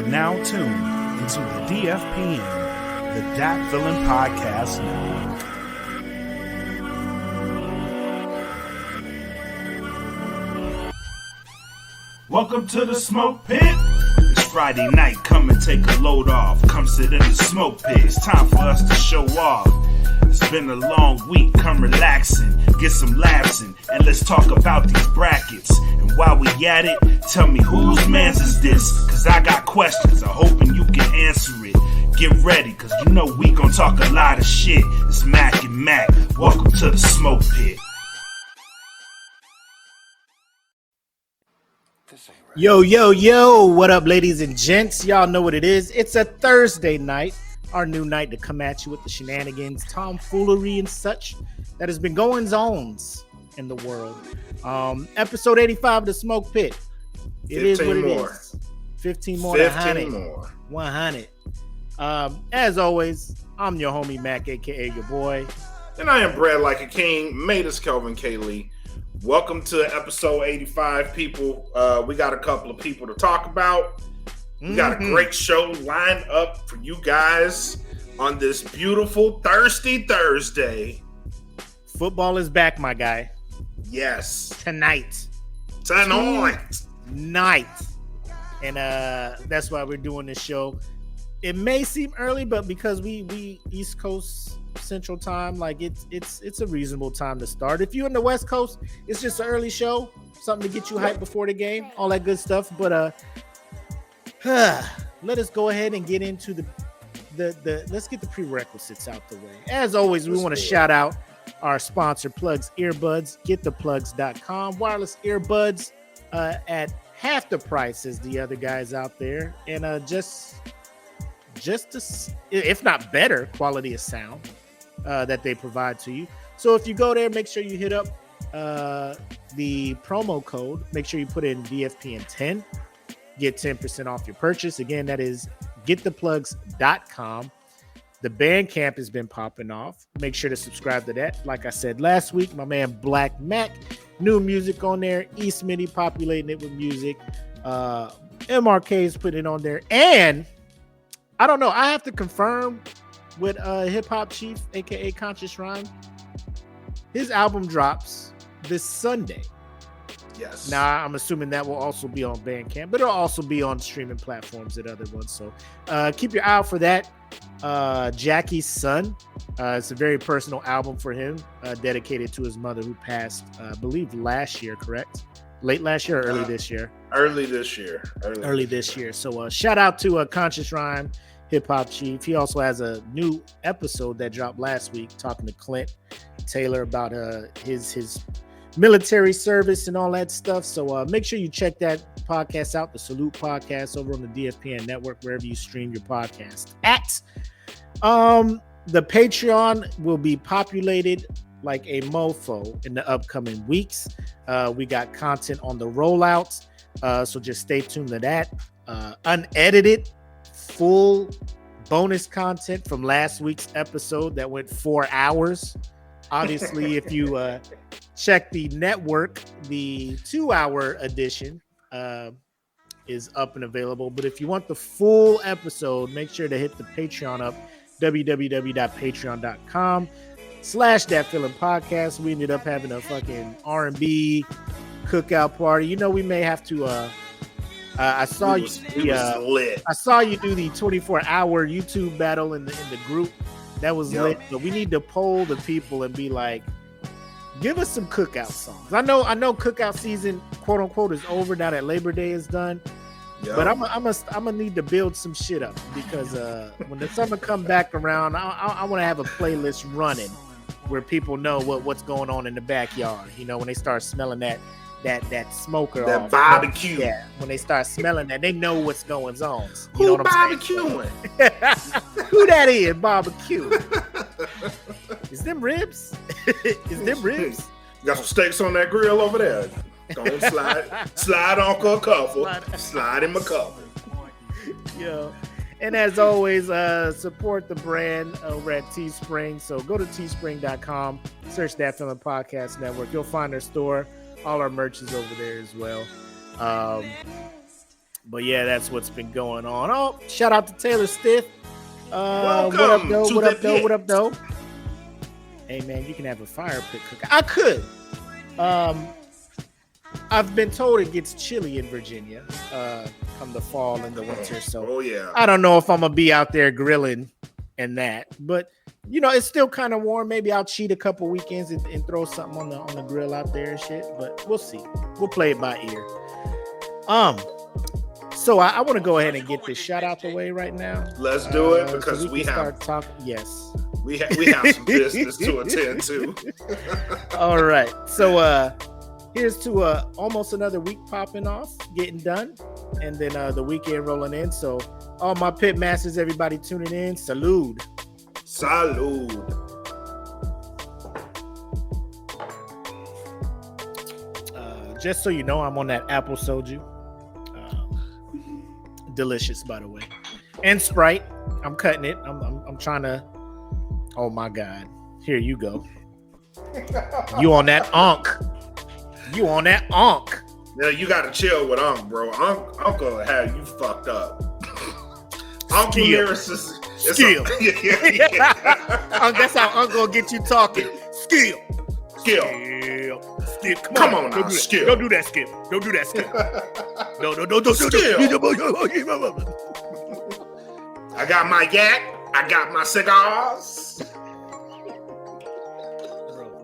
now tuned into the DFPN, the Dat Villain Podcast Network. Welcome to the smoke pit. It's Friday night, come and take a load off. Come sit in the smoke pit, it's time for us to show off. It's been a long week, come relaxing, get some laughs in, and let's talk about these brackets. And while we at it, tell me whose man's is this? Cause I got questions, I'm hoping you can answer it. Get ready, cause you know we gon' talk a lot of shit. It's Makk and Mac, welcome to the smoke pit. Yo, what up, ladies and gents? Y'all know what it is. It's a Thursday night, our new night to come at you with the shenanigans, tomfoolery, and such that has been going zones in the world. Episode 85 of the Smoke Pit. It is what it is. 15 more. 100. As always, I'm your homie Mac, aka your boy. And I am bred like a king, made us Kelvin K. Lee. Welcome to episode 85, people. We got a couple of people to talk about. We got a great show lined up for you guys on this beautiful, thirsty Thursday. Football is back, my guy. Yes. Tonight. And that's why we're doing this show. It may seem early, but because we East Coast Central Time, like it's a reasonable time to start. If you're in the West Coast, it's just an early show, something to get you hyped before the game, all that good stuff. But let us go ahead and get into the let's get the prerequisites out the way. As always, we want to shout out our sponsor, Plugs Earbuds. GetThePlugs.com. Wireless earbuds at half the price as the other guys out there, and just if not better quality of sound that they provide to you. So if you go there, make sure you hit up the promo code. Make sure you put in DFPN10. Get 10% off your purchase. Again, that is GetThePlugs.com. The Bandcamp has been popping off. Make sure to subscribe to that. Like I said last week, my man Black Mac, new music on there. East Mini populating it with music. MRK is putting it on there. And I don't know, I have to confirm with Hip Hop Chief, aka Conscious Rhyme. His album drops this Sunday. Yes. Now, I'm assuming that will also be on Bandcamp, but it'll also be on streaming platforms and other ones. So keep your eye out for that. Jackie's Son. It's a very personal album for him, dedicated to his mother who passed, I believe, last year, correct? Late last year or early this year? Early this year. So shout out to Conscious Rhyme, Hip Hop Chief. He also has a new episode that dropped last week talking to Clint Taylor about his military service and all that stuff. So make sure you check that podcast out, the Salute Podcast, over on the DFPN network, wherever you stream your podcast at. The Patreon will be populated like a mofo in the upcoming weeks. We got content on the rollouts, so just stay tuned to that. Unedited, full bonus content from last week's episode that went 4 hours. Obviously, if you check the network, the 2-hour edition is up and available. But if you want the full episode, make sure to hit the Patreon up, www.patreon.com/thatfeelingpodcast. We ended up having a fucking R&B cookout party. You know, we may have to I saw you do the 24-hour YouTube battle in the group. That was lit. But we need to poll the people and be like, give us some cookout songs. I know cookout season, quote unquote, is over now that Labor Day is done. But I'm gonna need to build some shit up because when the summer come back around, I want to have a playlist running where people know what's going on in the backyard. You know, when they start smelling that smoker, that barbecue. Yeah, when they start smelling that, they know what's going on. You know what I'm barbecuing? Who that is barbecue? Is them ribs? Is them ribs? You got some steaks on that grill over there. Go on, slide on a couple. Slide in my couple. Yeah. And as always, support the brand over at Teespring. So go to teespring.com, search That Feeling Podcast Network. You'll find our store. All our merch is over there as well. But yeah, that's what's been going on. Oh, shout out to Taylor Stiff. Welcome what up, though? to What the up, though? pit. What up, though? Hey, man, you can have a fire pit cooker. I could. I've been told it gets chilly in Virginia come the fall and the winter. So Oh yeah. I don't know if I'm going to be out there grilling and that. But, you know, it's still kind of warm. Maybe I'll cheat a couple weekends and throw something on the grill out there and shit. But we'll see. We'll play it by ear. So I want to go ahead and get this shot out the way right now. Let's do it so because we can have start talking. Yes. we have some business to attend to. All right. So here's to almost another week popping off, getting done, and then the weekend rolling in. So all my Pitmasters, everybody tuning in, salute. Salud. Just so you know, I'm on that apple soju. Delicious, by the way, and Sprite. I'm cutting it. I'm trying to. Oh my God! Here you go. You on that onk? You on that onk? Yeah, you gotta chill with Unc, bro. Uncle have you fucked up. Uncle lyricist. Skill. Yeah. That's how Uncle get you talking. Skill. Skill. Skip. Come on now, Don't do that. Skip. Don't do that, Skip. Don't do that, Skip. No. Skill. I got my yak. I got my cigars.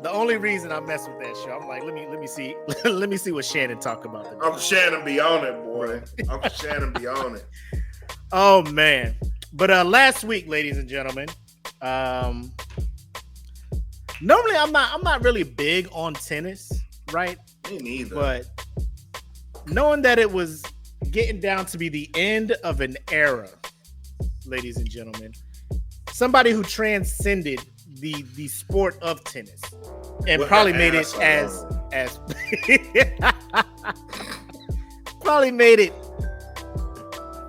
The only reason I mess with that show, I'm like, let me see, let me see what Shannon talk about. Today. Uncle Shannon be on it, boy. Uncle Shannon be on it. Oh man! But last week, ladies and gentlemen, normally I'm not really big on tennis, right? Me neither. But knowing that it was getting down to be the end of an era, ladies and gentlemen, somebody who transcended the sport of tennis and What probably an made it asshole. as probably made it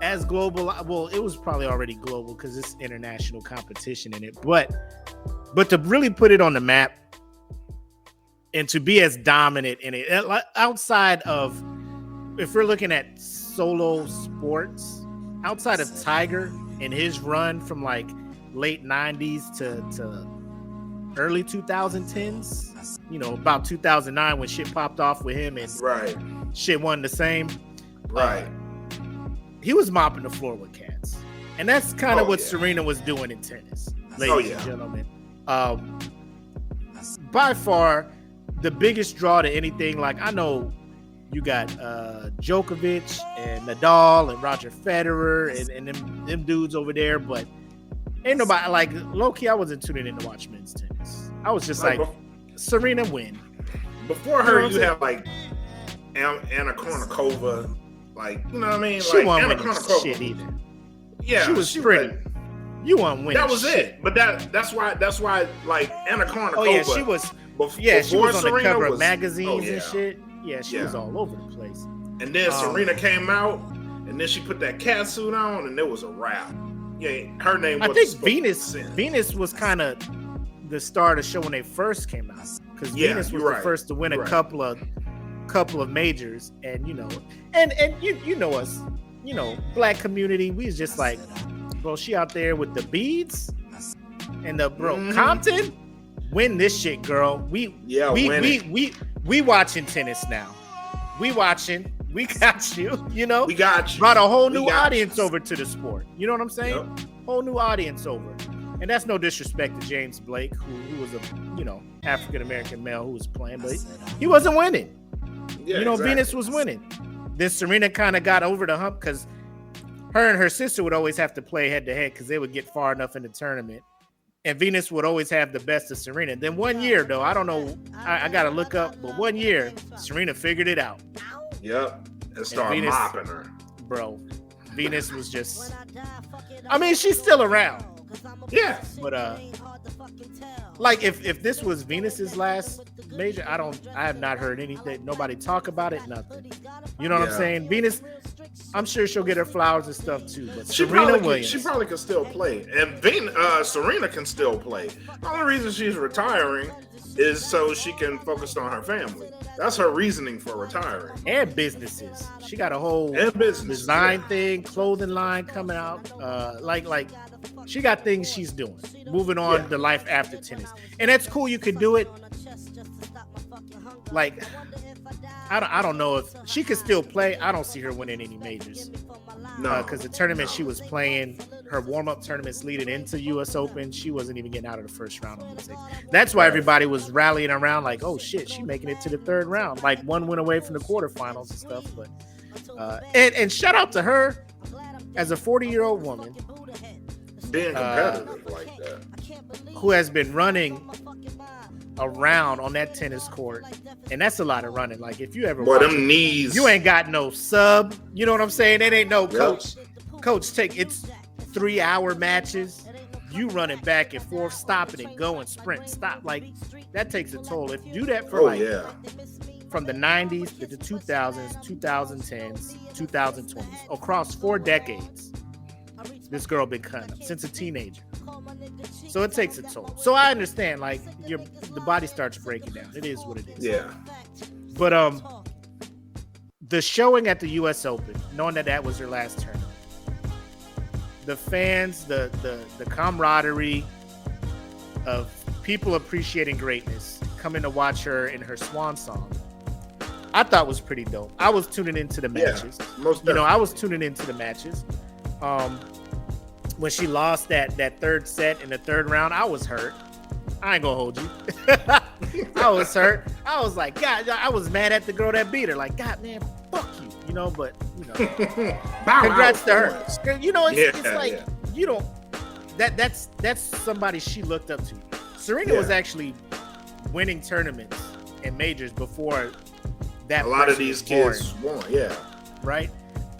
as global. Well, it was probably already global because it's international competition in it, but to really put it on the map and to be as dominant in it, outside of, if we're looking at solo sports, outside of Tiger and his run from like late 90s to early 2010s, you know, about 2009 when shit popped off with him and Right. shit wasn't the same. Right. He was mopping the floor with cats. And that's kind of what yeah. Serena was doing in tennis, ladies yeah. and gentlemen. By far, the biggest draw to anything, like I know you got Djokovic and Nadal and Roger Federer and them dudes over there, but ain't nobody, like, low-key, I wasn't tuning in to watch men's tennis. I was just like Serena win. Before her, you have like Anna Kournikova, like, you know what I mean? She like wasn't Anna winning Kournikova. shit either. Yeah, She was pretty. You wasn't winning. That was shit. it. But that's why like Anna Kournikova. Oh yeah, she was. She was on the cover of magazines and shit. Yeah, she was all over the place. And then Serena came out, and then she put that cat suit on, and it was a wrap. Yeah, her name was. I think Venus was kind of the star of the show when they first came out, because Venus was the first to win a couple of majors, and you know, and you know us, you know, black community, we was just like, bro, she out there with the beads and the Compton, win this shit, girl. We watching tennis now. We watching. We got you. You know, we got you. Brought a whole new audience over to the sport. You know what I'm saying? Yep. Whole new audience over. And that's no disrespect to James Blake, who was a, you know, African American male who was playing, but he wasn't winning. Yeah, you know, exactly. Venus was winning. Then Serena kind of got over the hump because her and her sister would always have to play head to head because they would get far enough in the tournament. And Venus would always have the best of Serena. Then one year, though, I don't know, I got to look up, but one year, Serena figured it out. Yep. And started mopping her. Bro, Venus was just, I mean, she's still around. Yeah. But, like, if this was Venus's last major, I have not heard anything, nobody talk about it, nothing. You know what I'm saying? Venus, I'm sure she'll get her flowers and stuff too, but she probably can still play. And Serena can still play. The only reason she's retiring is so she can focus on her family. That's her reasoning for retiring. And businesses. She got a whole design thing, clothing line coming out. Like she got things she's doing. Moving on to life after tennis. And that's cool. You can do it. Like, I don't know if she could still play. I don't see her winning any majors. No. Because the tournament she was playing, her warm-up tournaments leading into U.S. Open, she wasn't even getting out of the first round. That's why everybody was rallying around like, oh, shit, she making it to the third round. Like, one went away from the quarterfinals and stuff. But and shout out to her as a 40-year-old woman. Being competitive like that. Who has been running around on that tennis court, and that's a lot of running. Like, if you ever watch them knees, you ain't got no sub, you know what I'm saying? It ain't no coach take it's 3-hour matches, you running back and forth, stopping and going, sprint, stop. Like, that takes a toll. If you do that for from the 90s to the 2000s, 2010s, 2020s, across 4 decades, this girl been cutting up since a teenager. So it takes a toll. So I understand, like, the body starts breaking down. It is what it is. Yeah. But the showing at the U.S. Open, knowing that was her last tournament, the fans, the camaraderie of people appreciating greatness, coming to watch her in her swan song, I thought was pretty dope. I was tuning into the matches. I was tuning into the matches. When she lost that third set in the third round, I was hurt. I ain't gonna hold you. I was hurt. I was like, God, I was mad at the girl that beat her. Like, God, man, fuck you. But congrats to her. It's like you don't. That's somebody she looked up to. Serena was actually winning tournaments and majors before that. A lot of these kids won, right.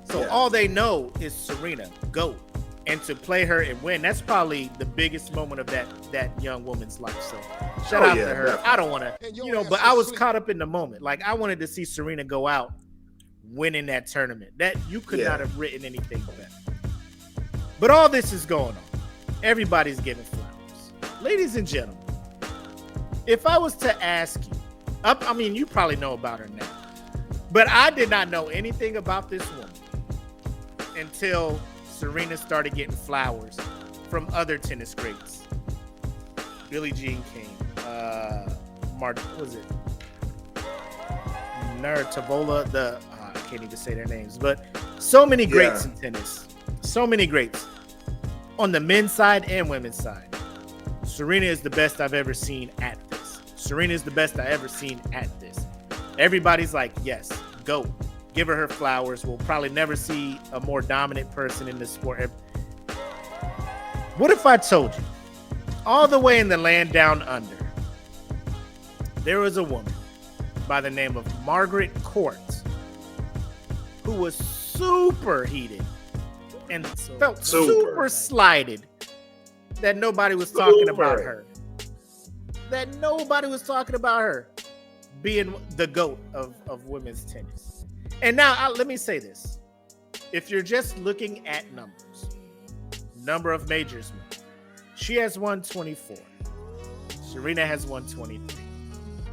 So all they know is Serena, GOAT. And to play her and win, that's probably the biggest moment of that young woman's life. So shout out to her. Definitely. I don't want to, but I was caught up in the moment. Like, I wanted to see Serena go out winning that tournament. That you could not have written anything better. But all this is going on. Everybody's giving flowers. Ladies and gentlemen, if I was to ask you, you probably know about her now, but I did not know anything about this woman until Serena started getting flowers from other tennis greats. Billie Jean King, Nurtavola, I can't even say their names, but so many greats in tennis. So many greats. On the men's side and women's side. Serena is the best I've ever seen at this. Serena is the best I've ever seen at this. Everybody's like, yes, go. Give her flowers. We'll probably never see a more dominant person in the sport. What if I told you, all the way in the land down under, there was a woman by the name of Margaret Court who was super heated and felt super slighted that nobody was talking about her. That nobody was talking about her being the GOAT of women's tennis. And now, let me say this. If you're just looking at numbers, number of majors won, she has won 24. Serena has won 23.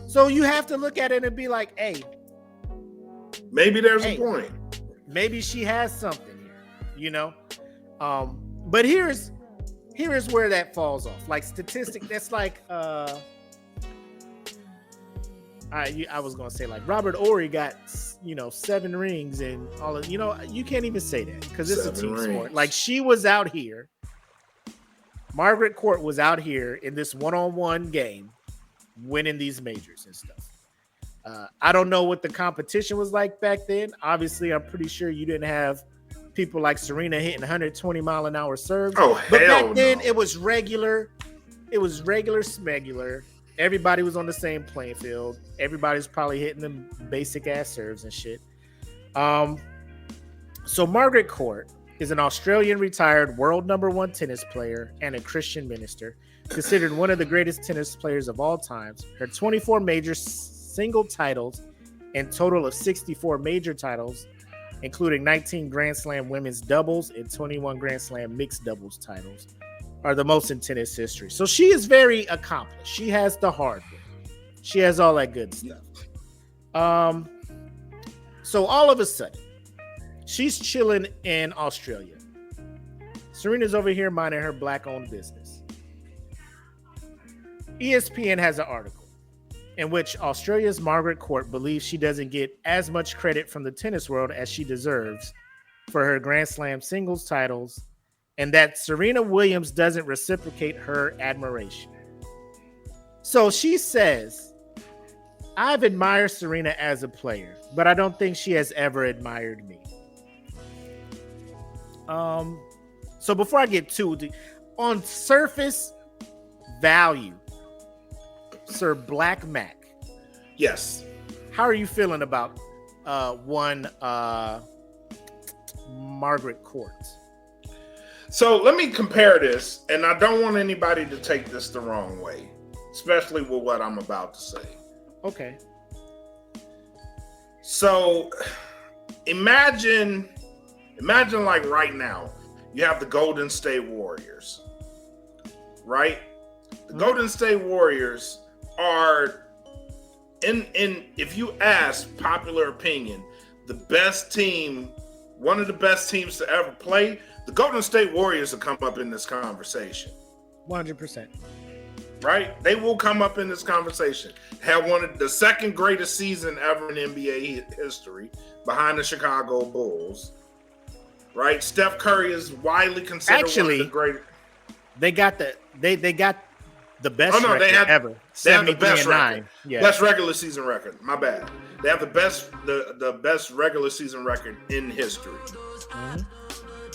So you have to look at it and be like, hey. Maybe there's a point. Maybe she has something here, But here's where that falls off. Like, statistic, that's like, I was gonna say, like, Robert Ory got 7 rings and all of, you can't even say that because it's a team sport. Like, she was out here, Margaret Court was out here in this one-on-one game winning these majors and stuff. I don't know what the competition was like back then. Obviously, I'm pretty sure you didn't have people like Serena hitting 120-mile-an-hour serves. But back then it was regular smegular. Everybody was on the same playing field. Everybody's probably hitting them basic ass serves and shit. So Margaret Court is an Australian retired world number 1 tennis player and a Christian minister, considered one of the greatest tennis players of all times. Her 24 major single titles and total of 64 major titles, including 19 Grand Slam women's doubles and 21 Grand Slam mixed doubles titles, are the most in tennis history. So she is very accomplished. She has the hardware. She has all that good stuff. So all of a sudden, she's chilling in Australia. Serena's over here minding her black-owned business. ESPN has an article in which Australia's Margaret Court believes she doesn't get as much credit from the tennis world as she deserves for her Grand Slam singles titles, and that Serena Williams doesn't reciprocate her admiration. So she says, I've admired Serena as a player, but I don't think she has ever admired me. So before I get too deep, on surface value, Sir Black Mac. Yes. How are you feeling about Margaret Court? So let me compare this, and I don't want anybody to take this the wrong way, especially with what I'm about to say. Okay. So imagine like right now, you have the Golden State Warriors, right? The Golden State Warriors are, in if you ask popular opinion, the best team, one of the best teams to ever play. The Golden State Warriors will come up in this conversation. 100%. Right? They will come up in this conversation. Have one of the second greatest season ever in NBA history, behind the Chicago Bulls. Right? Steph Curry is widely considered one of the greatest. They got the best record ever. They have the best record. Yeah. Best regular season record. My bad. They have the best regular season record in history. Mm-hmm.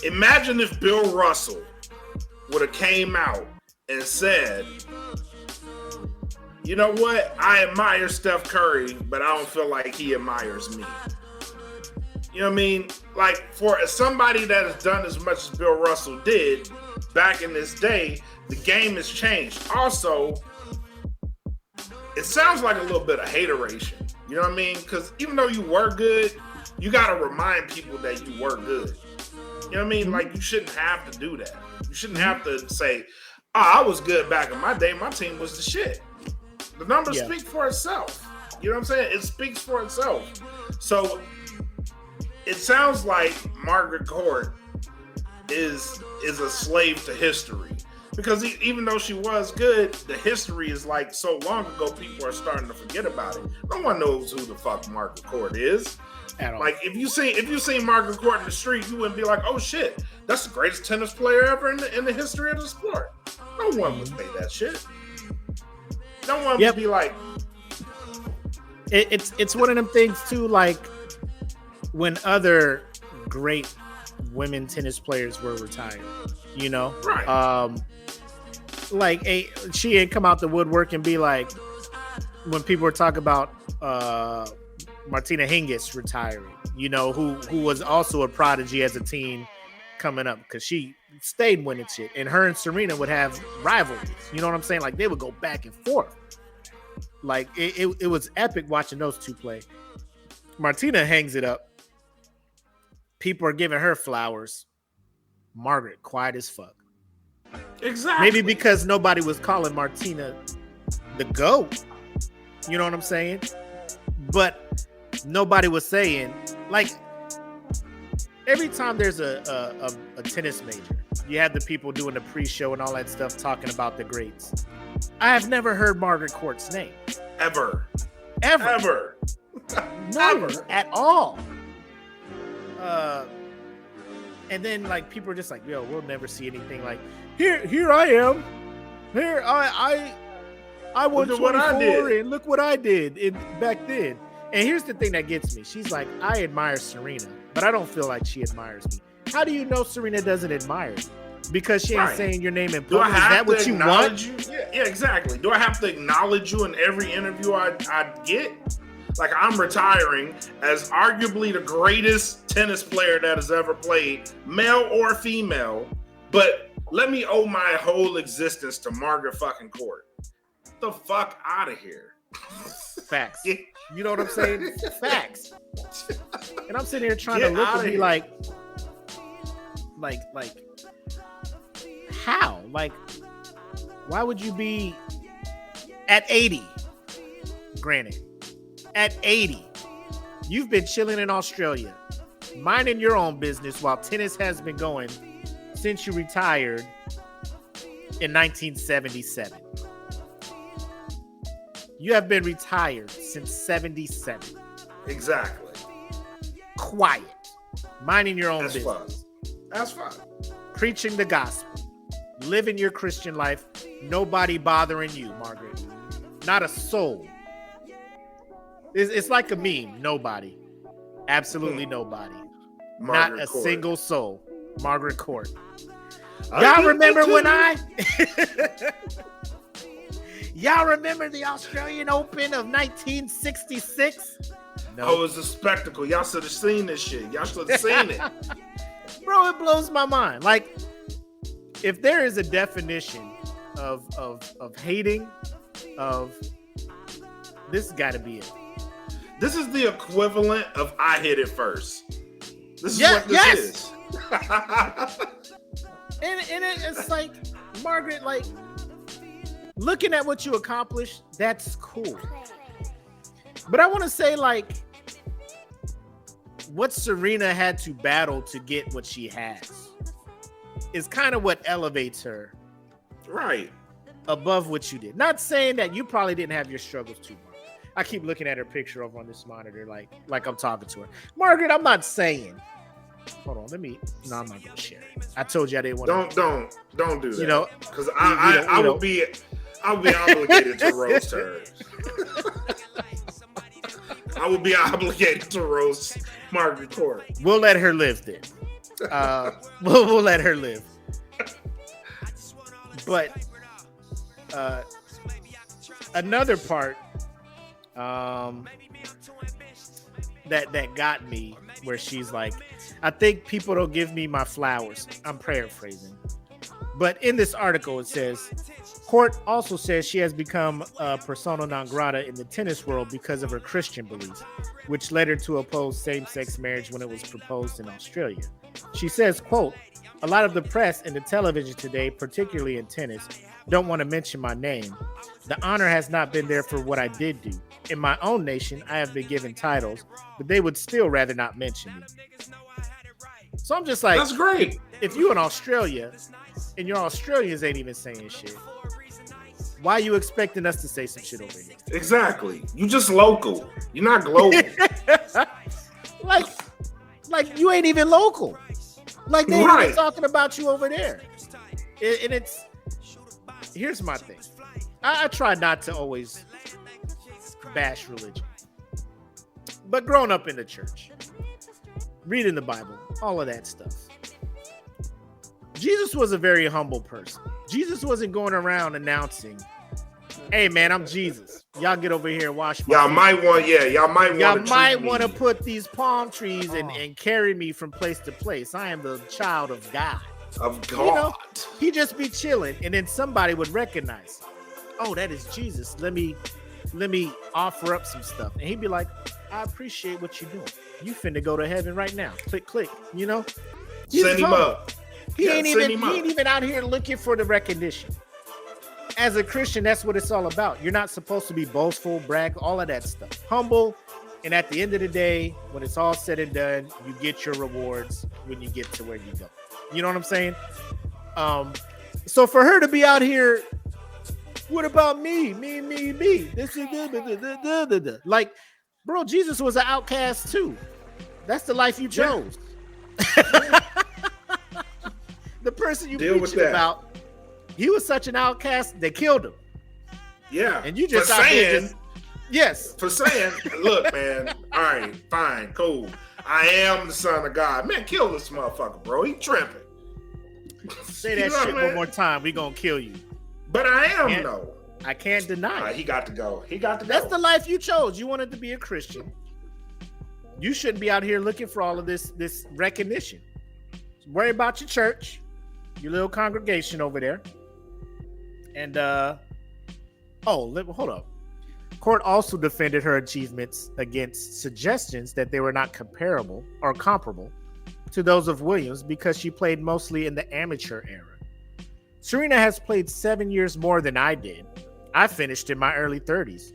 Imagine if Bill Russell would have came out and said, you know what? I admire Steph Curry, but I don't feel like he admires me. You know what I mean? Like, for somebody that has done as much as Bill Russell did back in this day, the game has changed. Also, it sounds like a little bit of hateration. You know what I mean? Because even though you were good, you got to remind people that you were good. You know what I mean? Like, you shouldn't have to do that. You shouldn't have to say, I was good back in my day. My team was the shit. The numbers speak for itself. You know what I'm saying? It speaks for itself. So it sounds like Margaret Court is a slave to history. Because even though she was good, the history is like so long ago, people are starting to forget about it. No one knows who the fuck Margaret Court is. At all. Like, if you seen Margaret Court in the street, you wouldn't be like, oh shit, that's the greatest tennis player ever in the history of the sport. No one would say that shit. No one would be like. It's one of them things too, like when other great women tennis players were retired, you know? Right. She had come out the woodwork and be like, when people were talking about Martina Hingis retiring, you know, who was also a prodigy as a teen coming up, because she stayed winning shit, and her and Serena would have rivalries. You know what I'm saying? Like, they would go back and forth. Like, it was epic watching those two play. Martina hangs it up. People are giving her flowers. Margaret, quiet as fuck. Exactly. Maybe because nobody was calling Martina the GOAT. You know what I'm saying? But nobody was saying, like, every time there's a tennis major, you have the people doing the pre-show and all that stuff talking about the greats. I have never heard Margaret Court's name. Ever. No, Ever. at all. And then, like, people are just like, yo, we'll never see anything like, here I am. Here, I won 24 and look what I did back then. And here's the thing that gets me. She's like, I admire Serena, but I don't feel like she admires me. How do you know Serena doesn't admire you? Because she ain't saying your name in public. Is that what you want? Yeah, exactly. Do I have to acknowledge you in every interview I get? Like, I'm retiring as arguably the greatest tennis player that has ever played, male or female, but let me owe my whole existence to Margaret fucking Court. Get the fuck out of here. Facts. You know what I'm saying? Facts. And I'm sitting here trying to look and be like, how? Like, why would you be at 80? Granted, At 80, you've been chilling in Australia, minding your own business while tennis has been going since you retired in 1977. You have been retired since 77. Exactly. Quiet. Minding your own business. Fun. That's fine. Preaching the gospel. Living your Christian life. Nobody bothering you, Margaret. Not a soul. It's like a meme. Nobody. Absolutely nobody. Margaret Not a Court. Single soul. Margaret Court. Y'all remember when Y'all remember the Australian Open of 1966? No. Oh, it was a spectacle. Y'all should have seen this shit. Y'all should have seen it. Bro, it blows my mind. Like, if there is a definition of hating, this has got to be it. This is the equivalent of I hit it first. This is what this is. and it's like, Margaret, like, looking at what you accomplished, that's cool. But I want to say, like, what Serena had to battle to get what she has is kind of what elevates her Right. above what you did. Not saying that you probably didn't have your struggles too, Margaret. I keep looking at her picture over on this monitor like I'm talking to her. Margaret, I'm not saying. Hold on, no, I'm not gonna share it. I told you I didn't want to. Don't do that. You know, because I would be obligated to roast her. I would be obligated to roast Margaret Court. We'll let her live then. We'll let her live. But another part that got me, where she's like, I think people don't give me my flowers. I'm paraphrasing. But in this article, it says, Court also says she has become a persona non grata in the tennis world because of her Christian beliefs, which led her to oppose same-sex marriage when it was proposed in Australia. She says, quote, a lot of the press and the television today, particularly in tennis, don't want to mention my name. The honor has not been there for what I did do. In my own nation, I have been given titles, but they would still rather not mention me. So I'm just like, that's great. If you in Australia and your Australians ain't even saying shit, why are you expecting us to say some shit over here? Exactly. You just local. You're not global. like you ain't even local. Like they ain't even talking about you over there. And it's, here's my thing. I try not to always bash religion. But growing up in the church, reading the Bible, all of that stuff, Jesus was a very humble person. Jesus wasn't going around announcing, hey man, I'm Jesus. Y'all get over here and wash my feet. Y'all might want to put these palm trees and carry me from place to place. I am the child of God. Of God. You know, he'd just be chilling, and then somebody would recognize, oh, that is Jesus. Let me offer up some stuff. And he'd be like, I appreciate what you're doing. You finna go to heaven right now. Click, click, you know? Send him up. He ain't even out here looking for the recognition. As a Christian, that's what it's all about. You're not supposed to be boastful, brag, all of that stuff. Humble, and at the end of the day, when it's all said and done, you get your rewards when you get to where you go. You know what I'm saying? So for her to be out here, what about me? Me. This is like, bro, Jesus was an outcast too. That's the life you chose. Yeah. The person you preaching about, he was such an outcast, they killed him. Yeah. And you just out there just, yes. For saying, look, man, all right, fine, cool. I am the son of God. Man, kill this motherfucker, bro. He tripping. Say that shit one more time, we gonna kill you. But I am, though. I can't deny it. He got to go. That's the life you chose. You wanted to be a Christian. You shouldn't be out here looking for all of this recognition. Worry about your church, your little congregation over there. And hold up. Court also defended her achievements against suggestions that they were not comparable to those of Williams because she played mostly in the amateur era. Serena has played 7 years more than I did. I finished in my early 30s.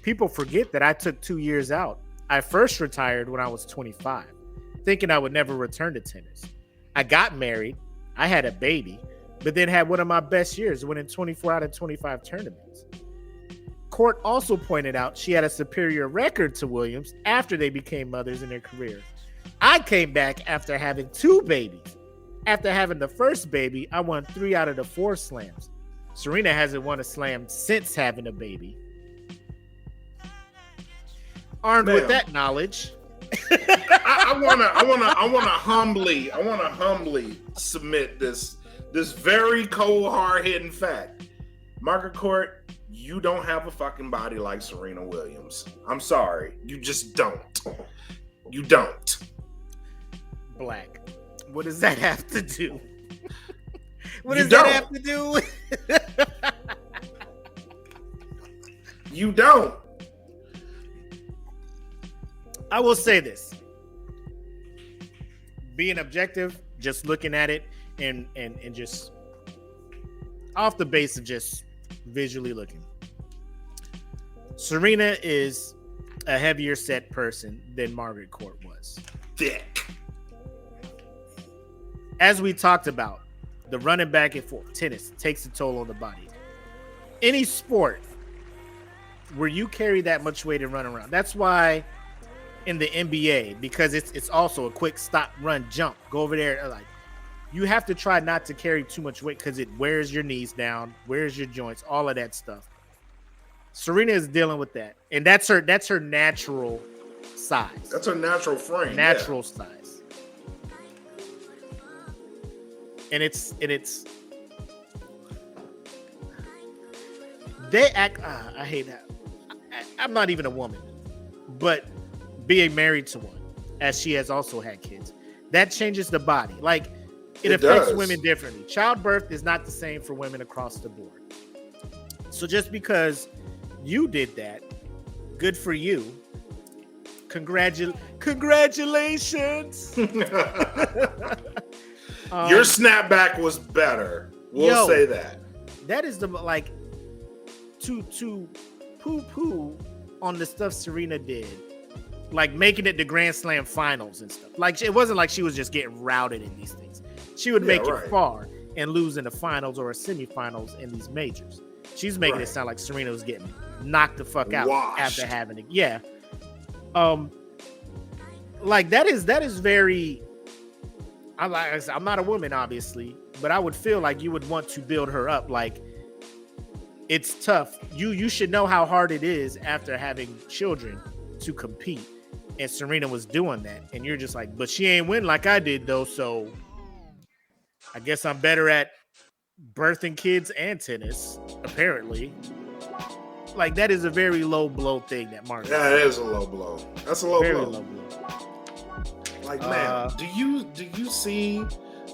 People forget that I took 2 years out. I first retired when I was 25, thinking I would never return to tennis. I got married, I had a baby, but then had one of my best years, winning 24 out of 25 tournaments. Court also pointed out she had a superior record to Williams after they became mothers in their careers. I came back after having 2 babies. After having the first baby, I won 3 out of the 4 slams. Serena hasn't won a slam since having a baby. Armed with that knowledge, I wanna humbly submit this very cold, hard-hitting fact. Margaret Court, you don't have a fucking body like Serena Williams. I'm sorry, you just don't. You don't. Black. What does that have to do? What You does don't. that have to do with? You don't. I will say this. Being objective, just looking at it and just off the base of just visually looking. Serena is a heavier set person than Margaret Court was. Thick. As we talked about, the running back and forth, tennis takes a toll on the body. Any sport where you carry that much weight and run around. That's why in the NBA, because it's also a quick stop, run, jump, go over there. Like, you have to try not to carry too much weight because it wears your knees down, wears your joints, all of that stuff. Serena is dealing with that, and that's her natural size. That's her natural frame. Natural size. And it's they act. I hate that. I'm not even a woman, but being married to one, as she has also had kids, that changes the body. Like, it affects does. women differently. Childbirth is not the same for women across the board. So just because you did that, good for you. Congratulations. Your snapback was better. We'll say that. That is the, like, to poo-poo on the stuff Serena did, like making it to Grand Slam finals and stuff. Like, it wasn't like she was just getting routed in these things. She would make it far and lose in the finals or semifinals in these majors. She's making it sound like Serena was getting knocked the fuck out after having it. Yeah. Like, that is very. I'm not a woman, obviously, but I would feel like you would want to build her up. Like, it's tough. You should know how hard it is after having children to compete. And Serena was doing that. And you're just like, but she ain't win like I did, though. So I guess I'm better at birthing kids and tennis, apparently. Like, that is a very low blow thing that Margaret. Yeah, it is a low blow. That's a low very blow. low blow. Like, man, do you see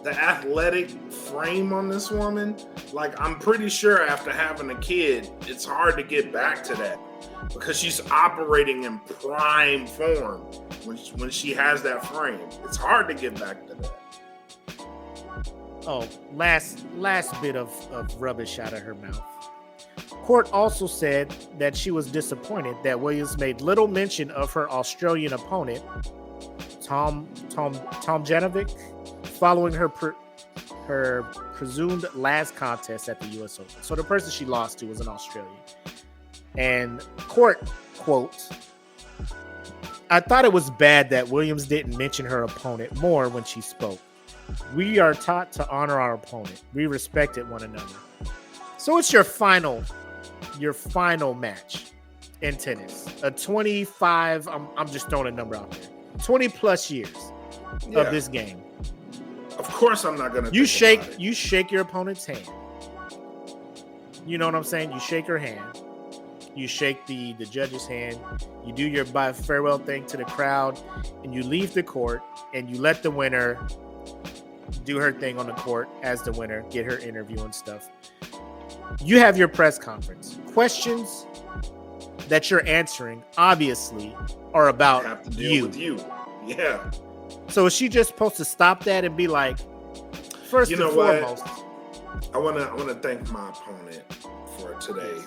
the athletic frame on this woman? Like, I'm pretty sure after having a kid, it's hard to get back to that because she's operating in prime form when she has that frame. It's hard to get back to that. Oh, last bit of rubbish out of her mouth. Court also said that she was disappointed that Williams made little mention of her Australian opponent, Tom Janovic, following her presumed last contest at the U.S. Open. So the person she lost to was an Australian. And Court, quote, "I thought it was bad that Williams didn't mention her opponent more when she spoke. We are taught to honor our opponent. We respected one another." So it's your final match in tennis. A 25, I'm just throwing a number out there. 20 plus years of this game. Of course I'm not going to You shake your opponent's hand. You know what I'm saying? You shake her hand. You shake the judge's hand. You do your bye farewell thing to the crowd, and you leave the court, and you let the winner do her thing on the court as the winner, get her interview and stuff. You have your press conference. Questions that you're answering, obviously, are about have to deal with you. Yeah. So is she just supposed to stop that and be like, foremost? I want to thank my opponent for today,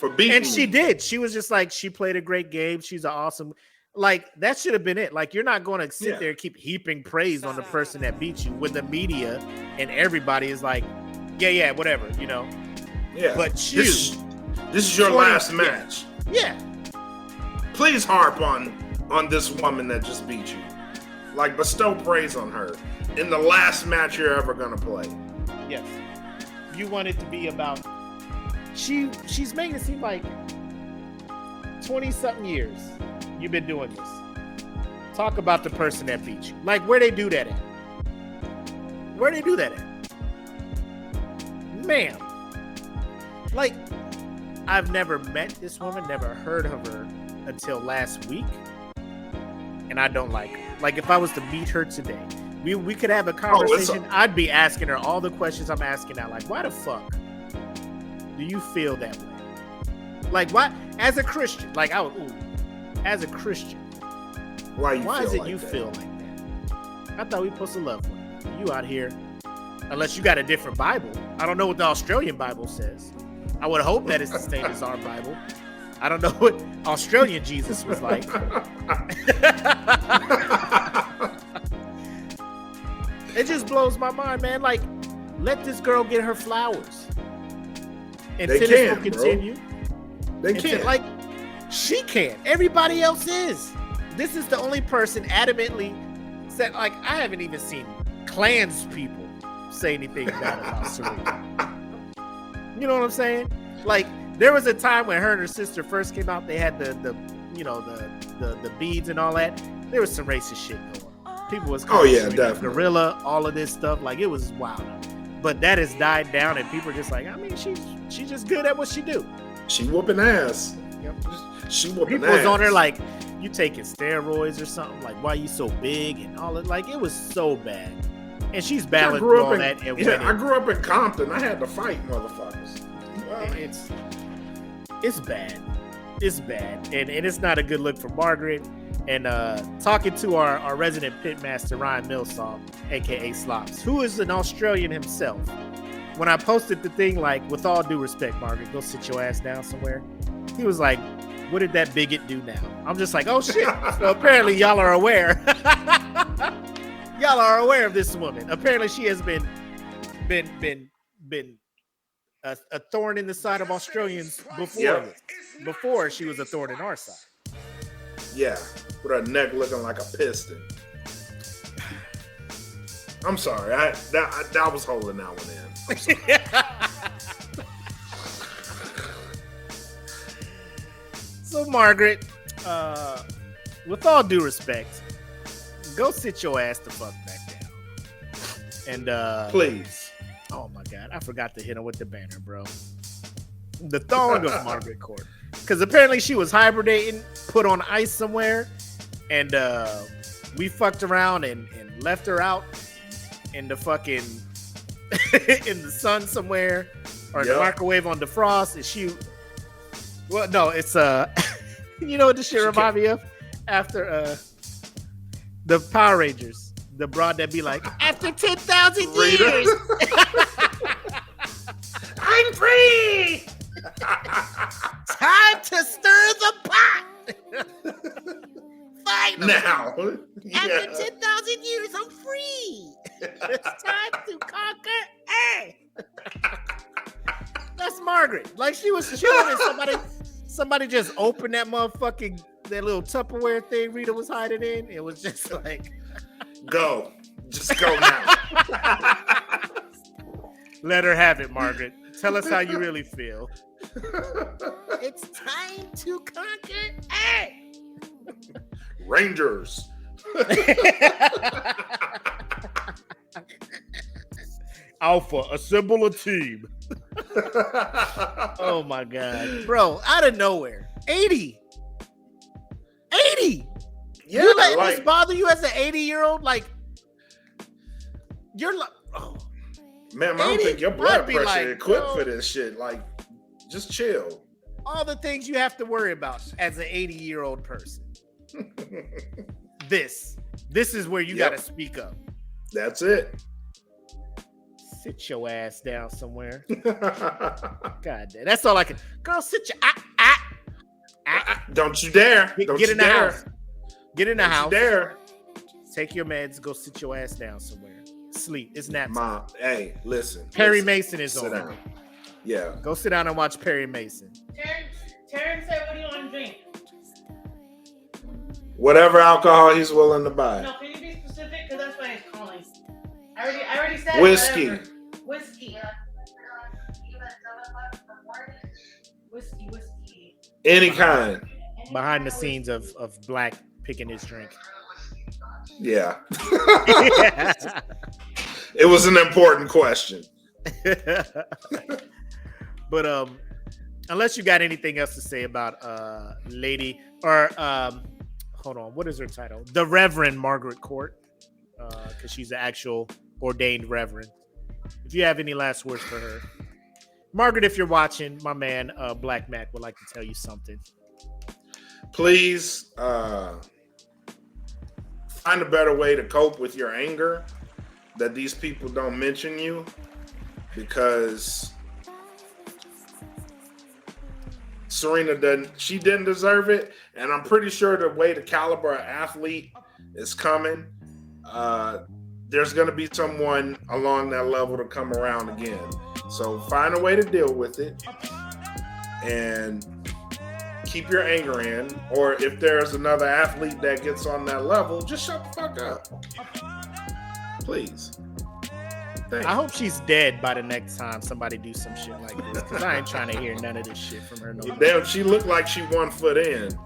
for beating And she me. did. She was just like, she played a great game. She's an awesome. Like, that should have been it. Like, you're not going to sit there and keep heaping praise on the person that beat you when the media and everybody is like, yeah, whatever, you know. Yeah. But this is your last match. Yeah. Please harp on this woman that just beat you. Like, bestow praise on her in the last match you're ever gonna play. Yes. You want it to be about. She's making it seem like 20-something years you've been doing this. Talk about the person that beat you. Like, where they do that at? Where they do that at? Ma'am. Like, I've never met this woman, never heard of her until last week. And I don't like her. Like, if I was to meet her today, we could have a conversation. I'd be asking her all the questions I'm asking now. Like, why the fuck do you feel that way? Like, why? As a Christian, like, as a Christian, why is it you feel like that? I thought we were supposed to love one. You out here, unless you got a different Bible. I don't know what the Australian Bible says. I would hope that it's the same as our Bible. I don't know what Australian Jesus was like. It just blows my mind, man. Like, let this girl get her flowers. And tennis will continue. They can't. Like, she can't. Everybody else is. This is the only person adamantly said, like, I haven't even seen clans people say anything bad about Serena. You know what I'm saying? Like, there was a time when her and her sister first came out, they had the beads and all that. There was some racist shit going on. People was calling Serena gorilla, all of this stuff. Like, it was wild. But that has died down, and people are just like, I mean, she's just good at what she do. She whooping ass. Yep. She whooping people ass. Was on her like, you taking steroids or something? Like, why you so big and all that? Like, it was so bad. And she's battling through all that. And I grew up in Compton. I had to fight motherfuckers. It's bad. It's bad. And it's not a good look for Margaret. And talking to our resident pitmaster, Ryan Millsall, a.k.a. Slops, who is an Australian himself. When I posted the thing, like, with all due respect, Margaret, go sit your ass down somewhere. He was like, what did that bigot do now? I'm just like, oh, shit. So apparently y'all are aware. Y'all are aware of this woman. Apparently she has been a thorn in the side of Australians before she was a thorn in our side. Yeah, with her neck looking like a piston. I'm sorry. I was holding that one in. So, Margaret, with all due respect, go sit your ass the fuck back down. And please. Oh my God, I forgot to hit her with the banner, bro. The thong of Margaret Court. Because apparently she was hibernating, put on ice somewhere, and we fucked around and left her out in the fucking in the sun somewhere, or the microwave on defrost. And she, well, no, it's you know what this shit remind me of? After the Power Rangers, the broad that be like, after 10,000 years, I'm free. Time to stir the pot. Finally. Now. After 10,000 years, I'm free. It's time to conquer Earth. That's Margaret. Like, she was chilling and somebody just opened that motherfucking, that little Tupperware thing Rita was hiding in. It was just like, go. Just go now. Let her have it, Margaret. Tell us how you really feel. It's time to conquer Earth. Rangers. Alpha, assemble a team. Oh my God. Bro, out of nowhere. 80. Yeah, you letting this bother you as an 80-year-old? Like, you're like, oh. Man, I don't think your blood pressure is equipped for this shit. Like, just chill. All the things you have to worry about as an 80-year-old person. This is where you got to speak up. That's it. Sit your ass down somewhere. God damn. That's all I can. Girl, sit your Don't you dare. Get in the house. Get in the house. Don't you dare. Take your meds. Go sit your ass down somewhere. Sleep. It's nap time. Mom, hey, listen. Perry Mason is sit on. Down. Yeah. Go sit down and watch Perry Mason. Terrence said, what do you want to drink? Whatever alcohol he's willing to buy. No, can you be specific? Because that's why he's calling. I already said whiskey. Whatever. Whiskey. Whiskey. Any kind. Behind the scenes of Black picking his drink. Yeah. It was an important question. But unless you got anything else to say about lady or hold on, what is her title? The Reverend Margaret Court, because she's the actual ordained reverend. If you have any last words for her, Margaret, if you're watching, my man Black Mac would like to tell you something. Please find a better way to cope with your anger, that these people don't mention you, because Serena didn't deserve it, and I'm pretty sure the way the caliber of athlete is coming, there's going to be someone along that level to come around again. So find a way to deal with it and keep your anger in, or if there's another athlete that gets on that level, just shut the fuck up. Please. Thanks. I hope she's dead by the next time somebody do some shit like this, because I ain't trying to hear none of this shit from her. No Damn, she looked like she 1 foot in.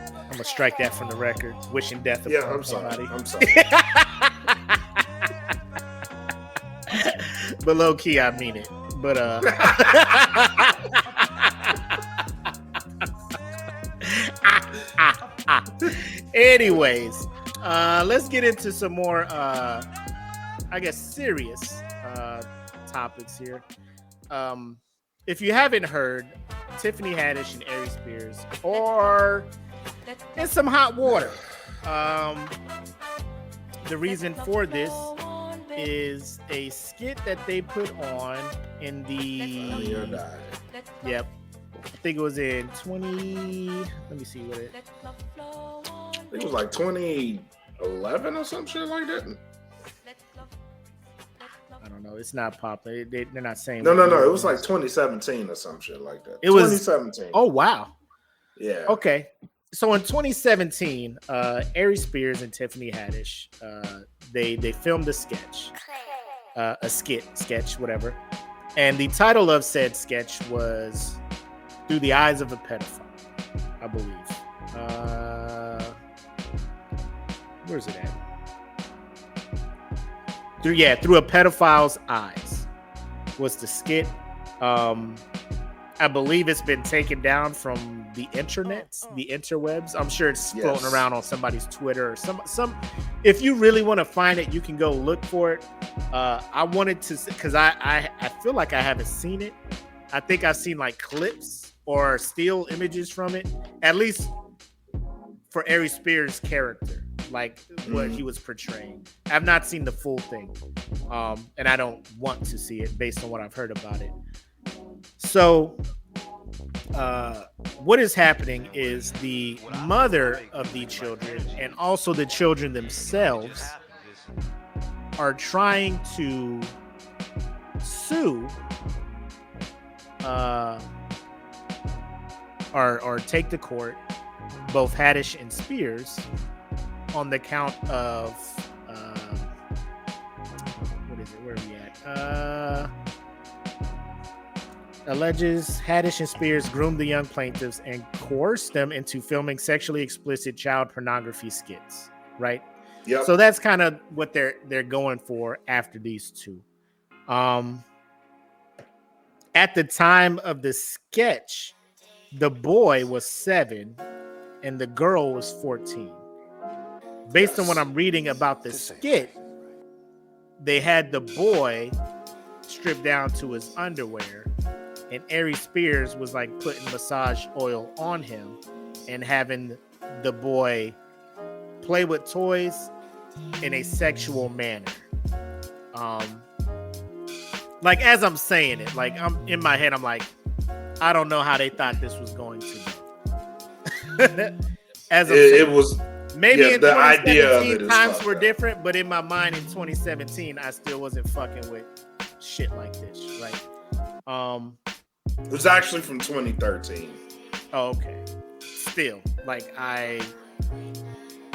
I'm gonna strike that from the record. Wishing death upon somebody. I'm sorry. But low key, I mean it. But anyways, let's get into some more I guess serious topics here. If you haven't heard, Tiffany Haddish and Aries Spears are in some hot water. The reason for this is a skit that they put on in the yep, I think it was in 20, let me see what it, I think it was like 2011 or some shit like that. I don't know, it's not popular. They're not saying No, it was like 2017 or some shit like that. It was 2017. Oh wow. Yeah. Okay. So in 2017, Aries Spears and Tiffany Haddish, they filmed a sketch, sketch, whatever. And the title of said sketch was "Through the Eyes of a Pedophile," I believe. Where's it at? Through a pedophile's eyes was the skit. I believe it's been taken down from the internets, the interwebs. I'm sure it's floating around on somebody's Twitter or some. If you really want to find it, you can go look for it. I wanted to, because I feel like I haven't seen it. I think I've seen like clips or still images from it, at least for Aries Spears' character, like what he was portraying. I've not seen the full thing, and I don't want to see it based on what I've heard about it. So what is happening is the mother of the children and also the children themselves are trying to sue or take to court both Haddish and Spears on the count of what is it? Where are we at? Alleges Haddish and Spears groomed the young plaintiffs and coerced them into filming sexually explicit child pornography skits, right? Yep. So that's kind of what they're going for after these two. At the time of the sketch, the boy was 7 and the girl was 14. Based on what I'm reading about the skit, they had the boy stripped down to his underwear, and Aries Spears was like putting massage oil on him and having the boy play with toys in a sexual manner. Like as I'm saying it, like I'm in my head, I'm like, I don't know how they thought this was going to go. As I'm saying, it was maybe in the idea of 2017 it is times were up. different, but in my mind in 2017, I still wasn't fucking with shit like this, right? It was actually from 2013. Oh, okay. Still, like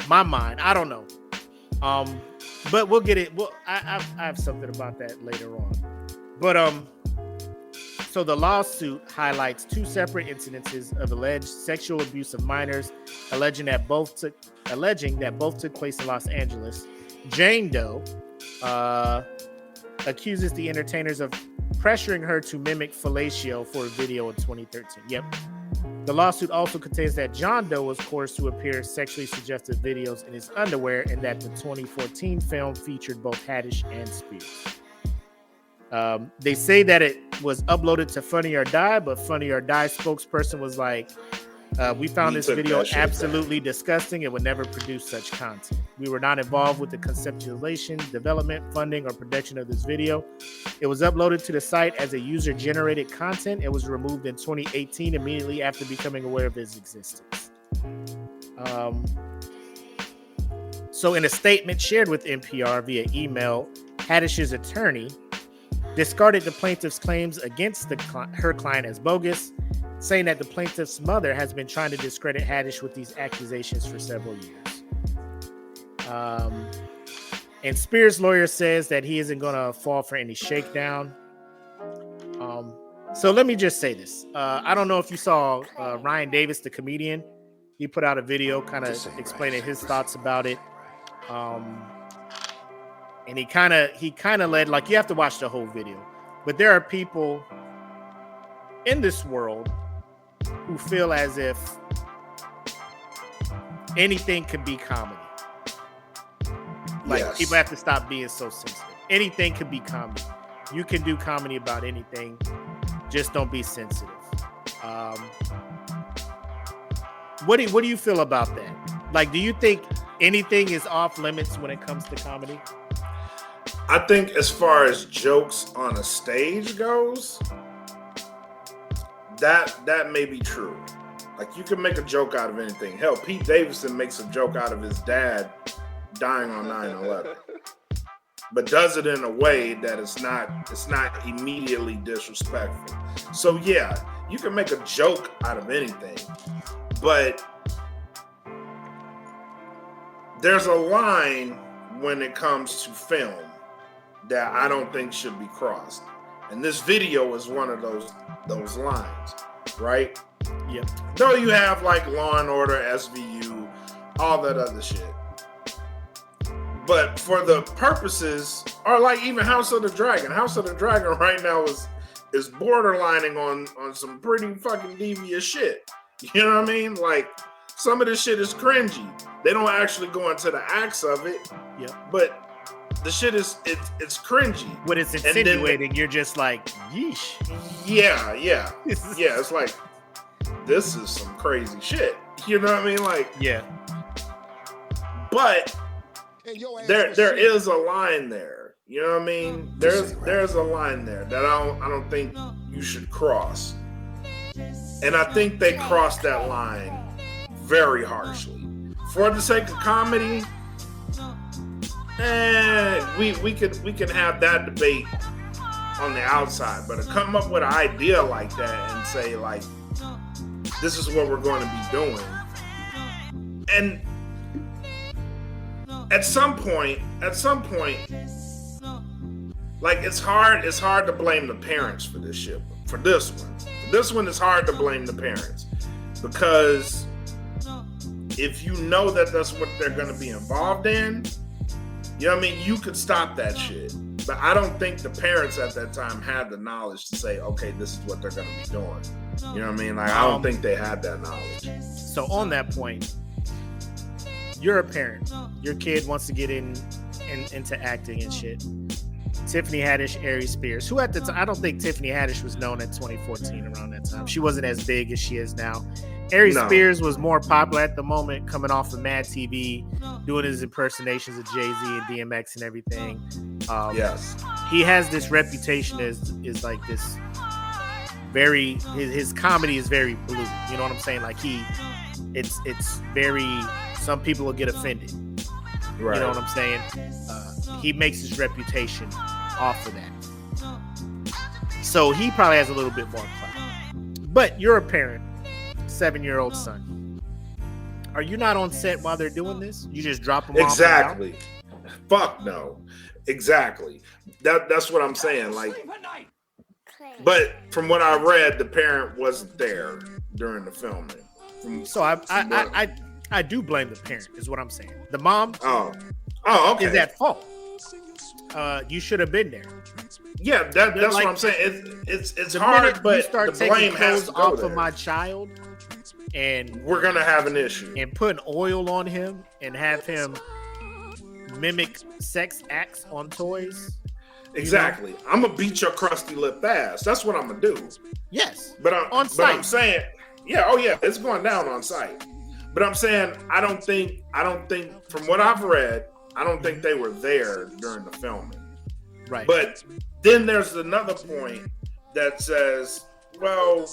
my mind, I don't know. But we'll get it. Well, I have something about that later on. But so the lawsuit highlights two separate incidences of alleged sexual abuse of minors, alleging that both took place in Los Angeles. Jane Doe accuses the entertainers of pressuring her to mimic fellatio for a video in 2013. Yep. The lawsuit also contains that John Doe was coerced to appear sexually suggestive videos in his underwear, and that the 2014 film featured both Haddish and Spears. They say that it was uploaded to Funny or Die, but Funny or Die spokesperson was like, we found this video absolutely disgusting and would never produce such content. We were not involved with the conceptualization, development, funding, or production of this video. It was uploaded to the site as a user-generated content. It was removed in 2018, immediately after becoming aware of its existence. So in a statement shared with NPR via email, Haddish's attorney discarded the plaintiff's claims against her client as bogus, saying that the plaintiff's mother has been trying to discredit Haddish with these accusations for several years. And Spears' lawyer says that he isn't going to fall for any shakedown. So let me just say this. I don't know if you saw Ryan Davis, the comedian. He put out a video kind of explaining his thoughts about it. And he kind of led, like, you have to watch the whole video. But there are people in this world who feel as if anything could be comedy. Like, people have to stop being so sensitive. Anything could be comedy. You can do comedy about anything. Just don't be sensitive. What do you feel about that? Like, do you think anything is off limits when it comes to comedy? I think as far as jokes on a stage goes, that may be true. Like, you can make a joke out of anything. Hell, Pete Davidson makes a joke out of his dad dying on 9/11, but does it in a way that it's not immediately disrespectful. So yeah, you can make a joke out of anything, but there's a line when it comes to film that I don't think should be crossed. And this video is one of those lines, right? Yep. Though you have like Law and Order, SVU, all that other shit. But for the purposes, or like even House of the Dragon right now is borderlining on some pretty fucking devious shit. You know what I mean? Like, some of this shit is cringy. They don't actually go into the acts of it. Yep. But the shit is it's cringy. When it's insinuating, you're just like, yeesh. Yeah. It's like, this is some crazy shit. You know what I mean? Like, yeah. But there is a line there. You know what I mean? There's a line there that I don't think you should cross. And I think they crossed that line very harshly. For the sake of comedy, we can have that debate on the outside, but to come up with an idea like that and say, like, this is what we're going to be doing, and at some point, like, it's hard to blame the parents for this shit. For this one, it's hard to blame the parents, because if you know that that's what they're going to be involved in, you know what I mean? You could stop that shit. But I don't think the parents at that time had the knowledge to say, okay, this is what they're going to be doing. You know what I mean? Like, I don't think they had that knowledge. So on that point, you're a parent. Your kid wants to get into acting and shit. Tiffany Haddish, Aries Spears, who at the time, I don't think Tiffany Haddish was known in 2014 around that time. She wasn't as big as she is now. Aries No. Spears was more popular at the moment, coming off of Mad TV, doing his impersonations of Jay-Z and DMX and everything. Yes. He has this reputation as is like this very his comedy is very blue. You know what I'm saying? Like it's very. Some people will get offended. Right. You know what I'm saying? He makes his reputation off of that. So he probably has a little bit more clout. But you're a parent, 7-year-old son. Are you not on set while they're doing this? You just drop them off? Exactly. Fuck no. Exactly. That's what I'm saying. Like, but from what I read, the parent wasn't there during the filming. So I do blame the parent, is what I'm saying. The mom okay. is at fault. You should have been there. Yeah, that's like, what I'm saying. It's the hard, minute but you start the taking blame has clothes to go off there. of my child, and We're gonna have an issue. and putting oil on him and have him mimic sex acts on toys. Exactly. I'm gonna beat your crusty lip ass. That's what I'm gonna do. Yes, But on but site. I'm saying, it's going down on site. But I'm saying, I don't think, from what I've read, I don't think they were there during the filming. right. But then there's another point that says, well,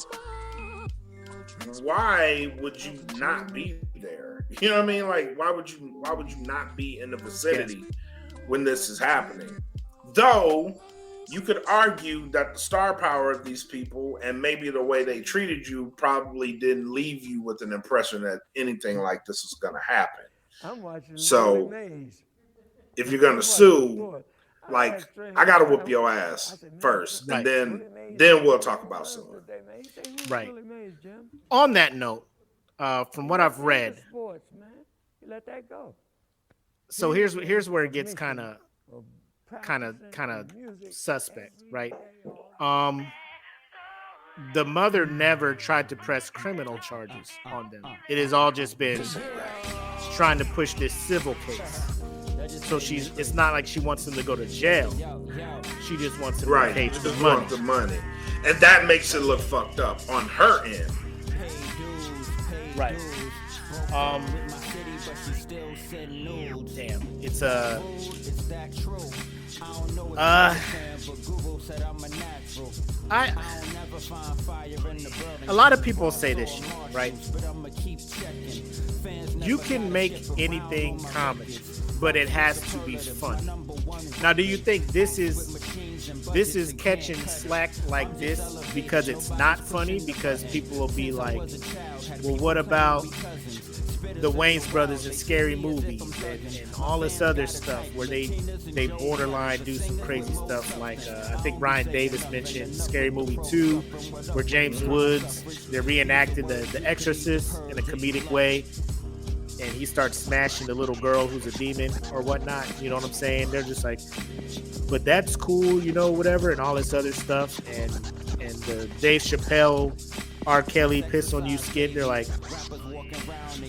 why would you not be there? You know what I mean? Like, why would you not be in the vicinity when this is happening? Though you could argue that the star power of these people and maybe the way they treated you probably didn't leave you with an impression that anything like this was going to happen. I'm watching. So if you're going to sue, like, I got to whoop your ass first, Right. and then we'll talk about suing. Right. On that note, from what I've read, Sports, man. You let that go. so here's where it gets kind of suspect, right? The mother never tried to press criminal charges on them. It has all just been trying to push this civil case. So it's not like she wants them to go to jail. She just wants them to pay Just the want money. the money, and that makes it look fucked up on her end. Right. Damn. It's a lot of people say this shit, right? You can make anything comedy, but it has to be funny. Now, do you think this is catching slack like this because it's not funny? Because people will be like, well, what about the Wayans brothers and Scary Movie and all this other stuff where they borderline do some crazy stuff, like I think Ryan Davis mentioned Scary Movie 2, where James Woods, they reenacted the Exorcist in a comedic way, and he starts smashing the little girl who's a demon or whatnot. You know what I'm saying? They're just like, but that's cool, you know, whatever, and all this other stuff. And the Dave Chappelle, R. Kelly, Piss on You skit, they're like,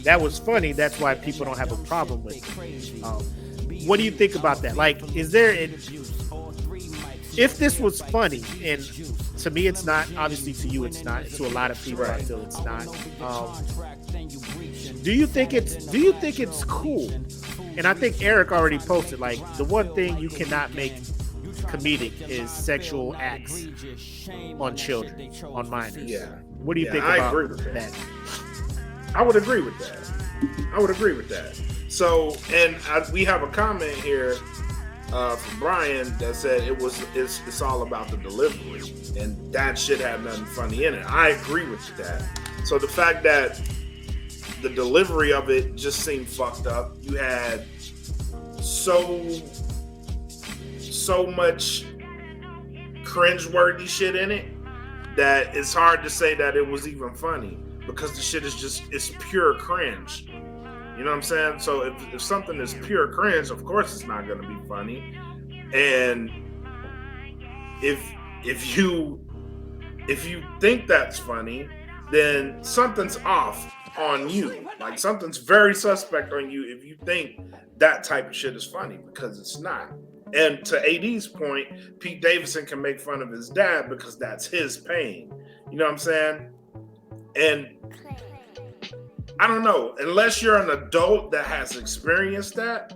that was funny. That's why people don't have a problem with it. What do you think about that? Like, is there if this was funny, and to me it's not, obviously to you it's not, to a lot of people I feel it's not. Do you think it's cool? And I think Eric already posted, like, the one thing you cannot make comedic is sexual acts on children, on minors. Yeah. What do you think I about agree with that? I would agree with that. So, and we have a comment here from Brian that said it's all about the delivery, and that shit had nothing funny in it. I agree with that. So the fact that the delivery of it just seemed fucked up. You had so much cringeworthy shit in it that it's hard to say that it was even funny, because the shit is it's pure cringe. You know what I'm saying? So if something is pure cringe, of course it's not going to be funny. And if you think that's funny, then something's off on you. Like, something's very suspect on you if you think that type of shit is funny, because it's not. And to AD's point, Pete Davidson can make fun of his dad because that's his pain. You know what I'm saying? And I don't know. Unless you're an adult that has experienced that,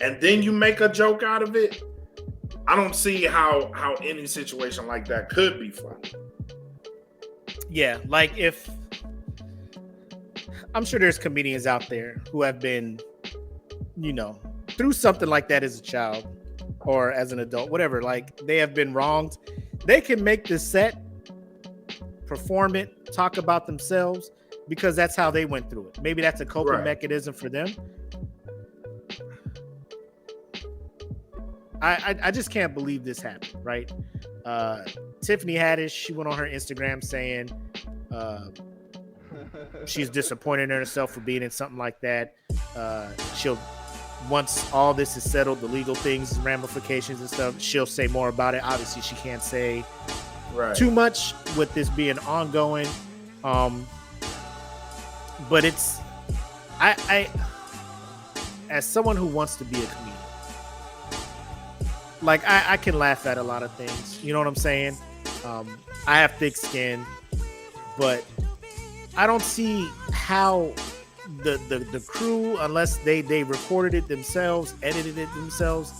and then you make a joke out of it, I don't see how any situation like that could be funny. Yeah, like if I'm sure there's comedians out there who have been, through something like that as a child or as an adult, whatever, like they have been wronged. They can make the set, perform it, talk about themselves because that's how they went through it. Maybe that's a coping mechanism for them. I just can't believe this happened, right? Tiffany Haddish, she went on her Instagram saying she's disappointed in herself for being in something like that. She'll, once all this is settled, the legal things, ramifications and stuff, she'll say more about it. Obviously, she can't say too much with this being ongoing. But it's, I as someone who wants to be a comedian, like I can laugh at a lot of things. You know what I'm saying? I have thick skin, but I don't see how the crew, unless they recorded it themselves, edited it themselves,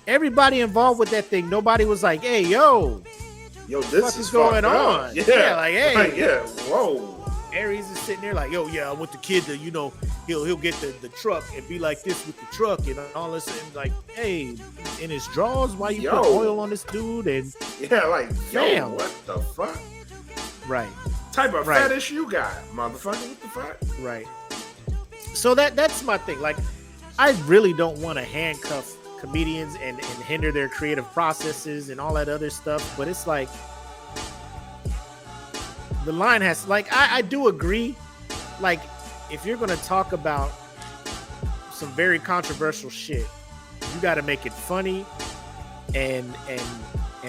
everybody involved with that thing, nobody was like, hey, yo, this is going on. Yeah, like, hey, like, yeah, whoa. Aries is sitting there like, yo, yeah, I want the kid to, he'll get the truck and be like this with the truck and all this, and like, hey, in his drawers, why you put oil on this dude? And like, yo, what the fuck? Right. Type of fetish you got, motherfucker? What the fuck? Right. So that's my thing. Like, I really don't want to handcuff comedians and hinder their creative processes and all that other stuff. But it's like, the line has, like, I do agree. Like, if you're going to talk about some very controversial shit, you got to make it funny and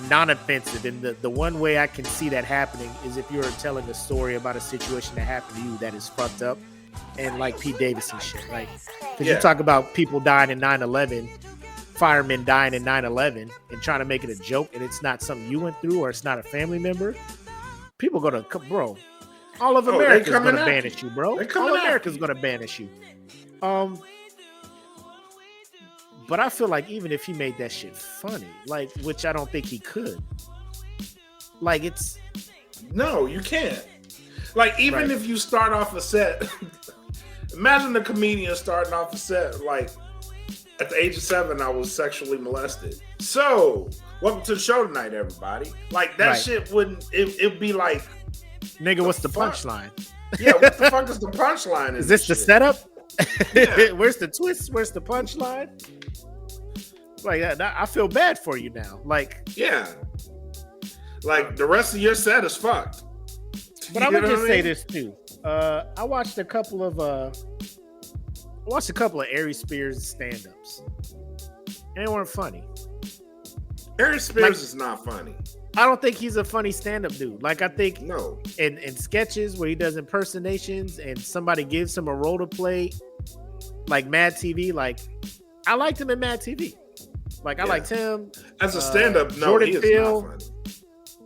non-offensive. And the one way I can see that happening is if you're telling a story about a situation that happened to you that is fucked up, and like Pete Davidson shit, like, because you talk about people dying in 9/11, firemen dying in 9/11, and trying to make it a joke, and it's not something you went through, or it's not a family member. People gonna, bro. All of America's gonna banish you, bro. All America's gonna banish you. But I feel like even if he made that shit funny, like, which I don't think he could, like, it's no, you can't. Like, even if you start off a set, imagine the comedian starting off a set like, at the age of 7, I was sexually molested. So, welcome to the show tonight, everybody. Like, that shit wouldn't, it'd be like, nigga, what's the punchline? Yeah, what the fuck is the punchline? Is this the setup? Yeah. Where's the twist? Where's the punchline? Like, I feel bad for you now. Like, yeah. Like, the rest of your set is fucked. But I'm gonna just say this too. I watched a couple of Aries Spears stand-ups. And they weren't funny. Aries Spears is not funny. I don't think he's a funny stand-up dude. Like, I think no. In sketches where he does impersonations and somebody gives him a role to play, like Mad TV, like, I liked him in Mad TV. Like, I liked him. As a stand-up, no, Jordan he is Peele, not funny.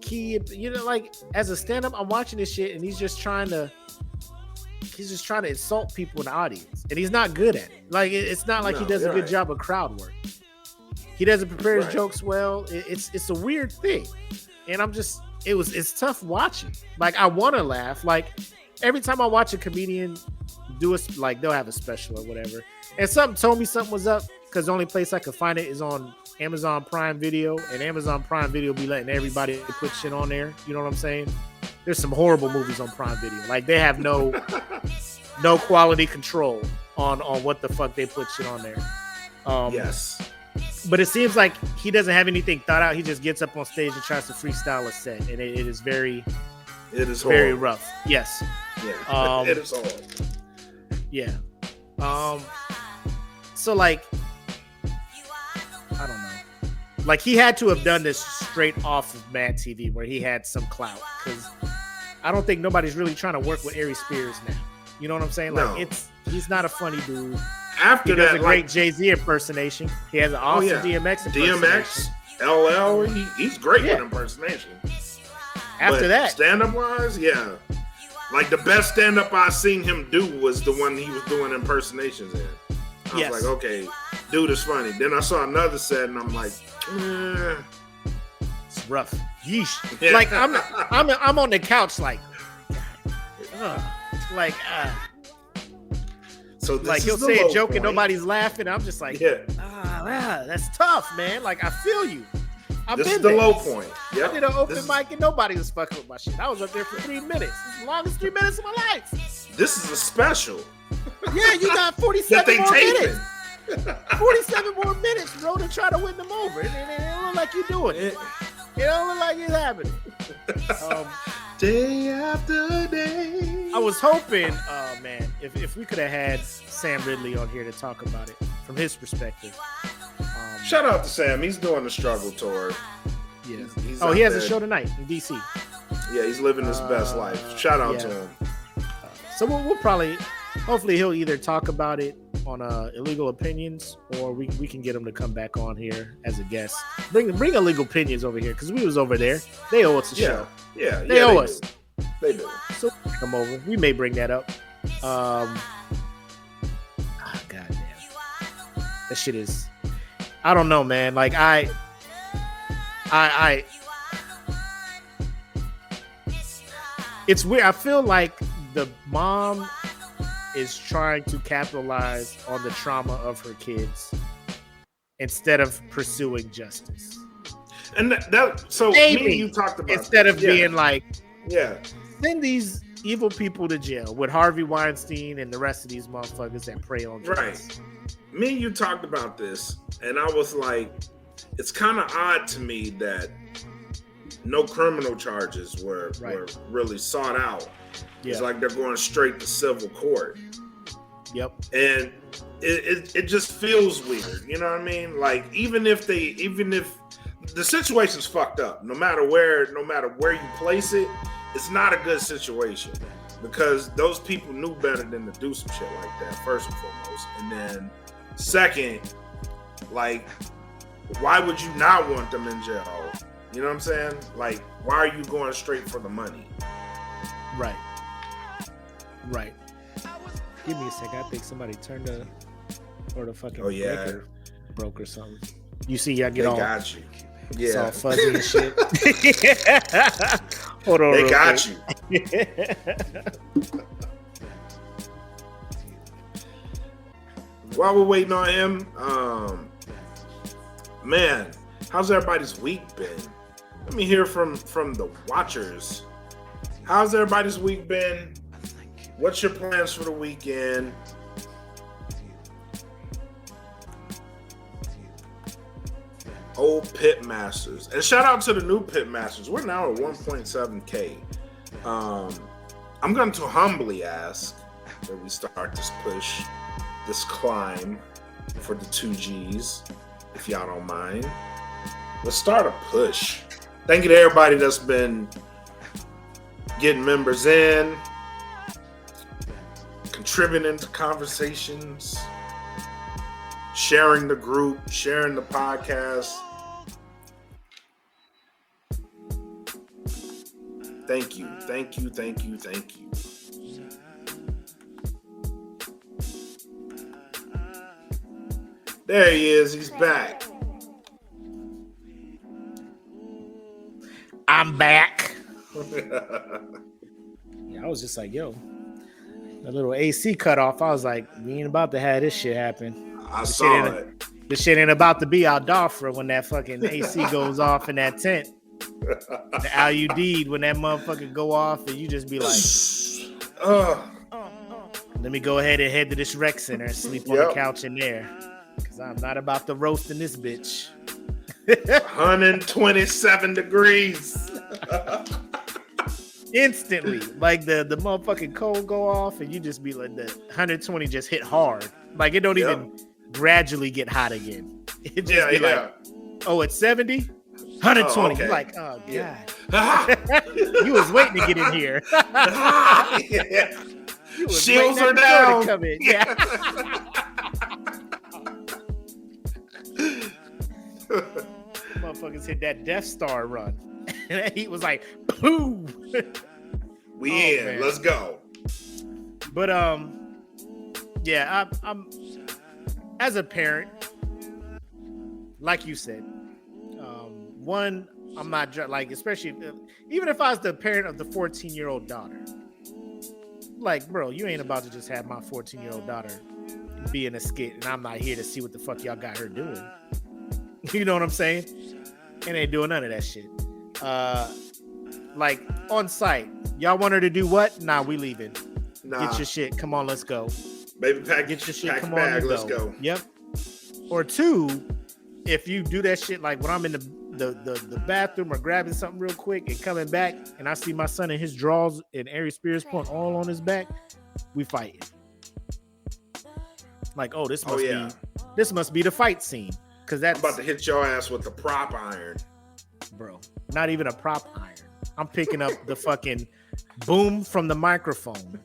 Key, like, as a stand-up, I'm watching this shit and he's just trying to insult people in the audience. And he's not good at it. Like, it's not like he does a good job of crowd work. He doesn't prepare his jokes well. It's a weird thing. And it's tough watching. Like, I want to laugh. Like, every time I watch a comedian do like, they'll have a special or whatever, and something told me something was up, because the only place I could find it is on Amazon Prime Video, and Amazon Prime Video be letting everybody put shit on there. You know what I'm saying? There's some horrible movies on Prime Video. Like, they have no quality control on what the fuck they put shit on there. Yes. But it seems like he doesn't have anything thought out. He just gets up on stage and tries to freestyle a set, and it is very very rough. Yes. Yeah. It is horrible. Yeah. So, like, I don't know. Like, he had to have done this straight off of Mad TV, where he had some clout, because I don't think nobody's really trying to work with Aries Spears now. You know what I'm saying? Like, he's not a funny dude. After he does that, a great Jay-Z impersonation. He has an awesome DMX impersonation. DMX, LL, he's great with impersonation. After that, stand-up wise, Like the best stand-up I seen him do was the one he was doing impersonations in. I was like, okay, dude is funny. Then I saw another set and I'm like, It's rough. Yeesh. Yeah. Like I'm on the couch like, So this like is he'll the say low a joke and point. nobody's laughing. I'm just like, that's tough, man. Like I feel you. This is the low point. Yep. I did an open mic and nobody was fucking with my shit. I was up there for 3 minutes. It's the longest 3 minutes of my life. This is a special. Yeah, you got That 47 they more taping. minutes. 47 more minutes, bro, to try to win them over. It don't look like you're doing it. It don't look like it's happening. Day after day. I was hoping, man, if we could have had Sam Ridley on here to talk about it from his perspective. Shout out to Sam. He's doing the struggle tour. Yeah. He's He out has there. a show tonight in DC. Yeah, he's living his best life. Shout out to him. So we'll probably, hopefully he'll either talk about it on illegal opinions, or we can get him to come back on here as a guest. Bring illegal opinions over here because we was over there. They owe us a show. Yeah. They owe us. They do. So come over. We may bring that up. Goddamn. That shit is. I don't know, man. Like I. It's weird. I feel like the mom is trying to capitalize on the trauma of her kids instead of pursuing justice. And so Maybe. me and you talked about Instead this. of being like, yeah. send these evil people to jail with Harvey Weinstein and the rest of these motherfuckers that prey on kids. Right. Me and you talked about this, and I was like, it's kind of odd to me that no criminal charges were really sought out. Yeah. It's like they're going straight to civil court. Yep. And it just feels weird. You know what I mean? Like even if the situation's fucked up, no matter where you place it, it's not a good situation because those people knew better than to do some shit like that, first and foremost. And then second, like, why would you not want them in jail? You know what I'm saying? Like, why are you going straight for the money? Right. Give me a second. I think somebody turned the fucking breaker broke or something. You see, I get all got you. It's all Yeah, fuzzy and shit. Hold on. they real got quick. you. While we're waiting on him, man, how's everybody's week been? Let me hear from the watchers. How's everybody's week been? What's your plans for the weekend? Old Pitmasters. And shout out to the new Pitmasters. We're now at 1.7K. I'm going to humbly ask that we start this push, this climb for the 2Gs, if y'all don't mind. Let's start a push. Thank you to everybody that's been getting members in, contributing to conversations, sharing the group, sharing the podcast. Thank you. There he is. He's back. I'm back. Yeah, I was just like, yo, that little AC cut off. I was like, we ain't about to have this shit happen. I saw it. This shit ain't about to be our Dafra when that fucking AC goes off in that tent. The IUD when that motherfucker go off and you just be like, let me go ahead and head to this rec center and sleep on the couch in there. Because I'm not about to roast in this bitch. 127 degrees. Instantly. Like the motherfucking cold go off and you just be like, the 120 just hit hard. Like it don't even gradually get hot again. It just be like, oh, it's 70? 120. You're like, oh, God. You was waiting to get in here. You was Shields waiting are at the door down. to come in. Yeah. Motherfuckers hit that Death Star run. And he was like, boom. We in. Man. Let's go. But yeah, I'm as a parent, like you said, one, I'm not like, especially even if I was the parent of the 14-year-old daughter, like, bro, you ain't about to just have my 14-year-old daughter be in a skit, and I'm not here to see what the fuck y'all got her doing. You know what I'm saying? And ain't doing none of that shit. Like on site, y'all want her to do what? Nah, we leaving. Nah. Get your shit. Come on, let's go. Baby, get Get your shit. pack Come bag. on, Let's go. Yep. Or two, if you do that shit, like when I'm in the bathroom or grabbing something real quick and coming back, and I see my son in his drawers and Aries Spears point all on his back, we fighting. Like, oh, this must be the fight scene, because that's I'm about to hit your ass with the prop iron, bro. Not even a prop iron. I'm picking up the fucking boom from the microphone,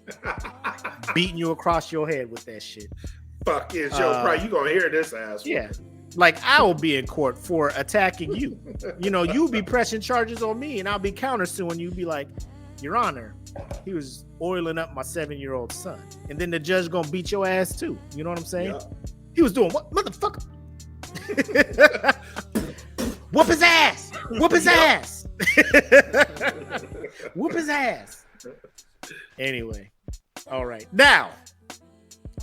beating you across your head with that shit. Fuck yeah, Joe. Probably you gonna hear this ass. Yeah. Like, I will be in court for attacking you. You know, you'll be pressing charges on me, and I'll be countersuing you. Be like, Your Honor, he was oiling up my 7-year-old son. And then the judge gonna beat your ass too. You know what I'm saying? Yeah. He was doing what? Motherfucker. Whoop his ass. Whoop his ass. Whoop his ass. Anyway. All right. Now,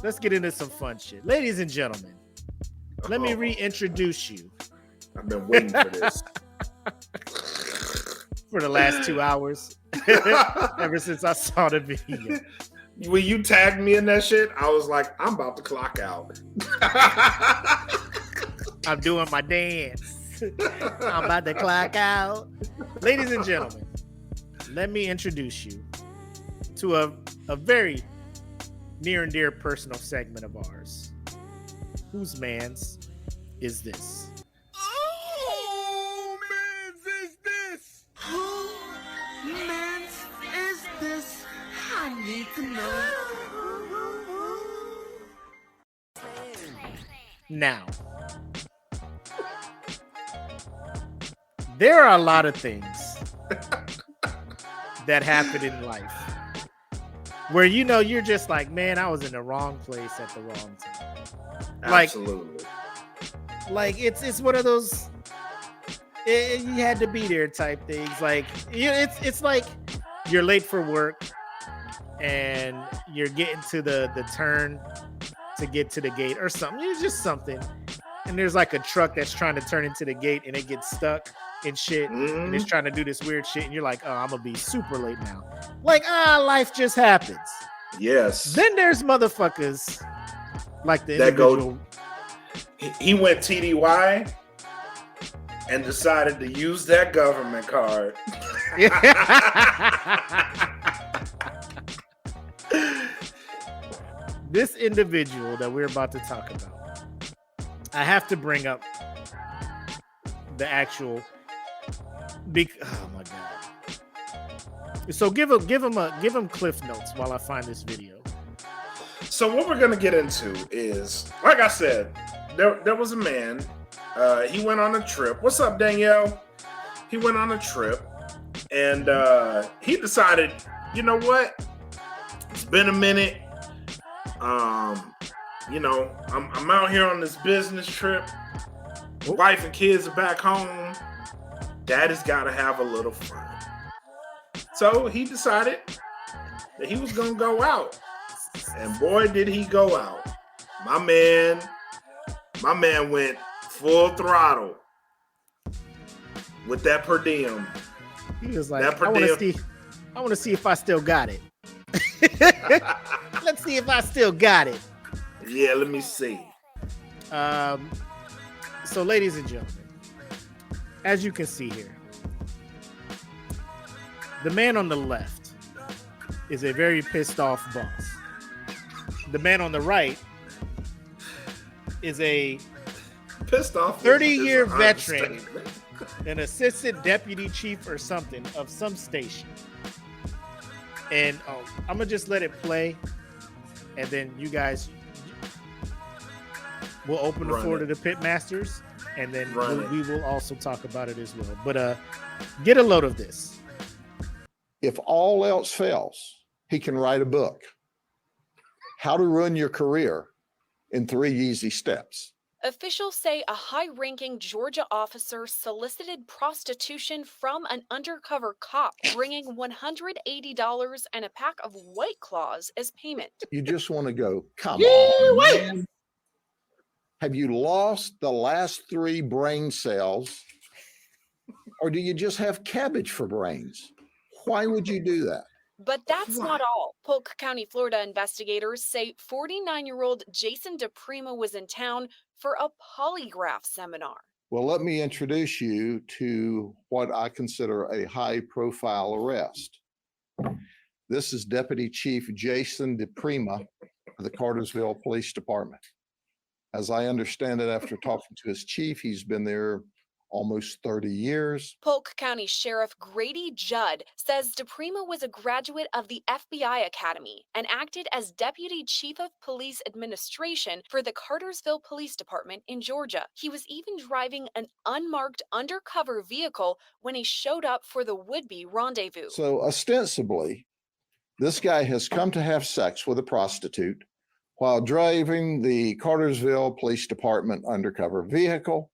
let's get into some fun shit. Ladies and gentlemen, let me reintroduce you. I've been waiting for this. For the last 2 hours. Ever since I saw the video. When you tagged me in that shit, I was like, I'm about to clock out. I'm doing my dance. I'm about to clock out. Ladies and gentlemen, let me introduce you to a very near and dear personal segment of ours. Whose man's is this? Oh, man's is this? Who man's is this? I need to know. Now, there are a lot of things that happen in life where, you know, you're just like, man, I was in the wrong place at the wrong time. Absolutely. Like it's one of those you had to be there type things. Like, it's like you're late for work and you're getting to the turn to get to the gate or something. It's just something. And there's like a truck that's trying to turn into the gate and it gets stuck and shit. And it's trying to do this weird shit. And you're like, oh, I'm going to be super late now. Like, life just happens. Yes. Then there's motherfuckers like the individual. He went TDY and decided to use that government card. This individual that we're about to talk about, I have to bring up the actual oh my god. So give him Cliff Notes while I find this video. So what we're gonna get into is, like I said, there was a man. He went on a trip. What's up, Danielle? He went on a trip, and he decided, you know what? It's been a minute. You know, I'm out here on this business trip. Wife and kids are back home. Daddy's got to have a little fun. So he decided that he was gonna go out, and boy, did he go out! My man went full throttle with that per diem. He was like, I want to see if I still got it. Let's see if I still got it. Yeah, let me see. So, ladies and gentlemen, as you can see here, the man on the left is a very pissed off boss. The man on the right is a Pissed off 30-year veteran, an assistant deputy chief or something of some station. And I'm gonna just let it play, and then you guys will open the floor to the Pitmasters, and then we will also talk about it as well. But get a load of this. If all else fails, he can write a book. How to Ruin Your Career in 3 Easy Steps. Officials say a high-ranking Georgia officer solicited prostitution from an undercover cop, bringing $180 and a pack of White Claws as payment. You just want to go, come on, man. Have you lost the last 3 brain cells? Or do you just have cabbage for brains? Why would you do that? But that's not all. Polk County, Florida investigators say 49-year-old Jason DePrima was in town for a polygraph seminar. Well, let me introduce you to what I consider a high-profile arrest. This is Deputy Chief Jason DePrima of the Cartersville Police Department. As I understand it, after talking to his chief, he's been there almost 30 years. Polk County Sheriff Grady Judd says DePrima was a graduate of the FBI Academy and acted as Deputy Chief of Police Administration for the Cartersville Police Department in Georgia. He was even driving an unmarked undercover vehicle when he showed up for the would-be rendezvous. So ostensibly, this guy has come to have sex with a prostitute while driving the Cartersville Police Department undercover vehicle.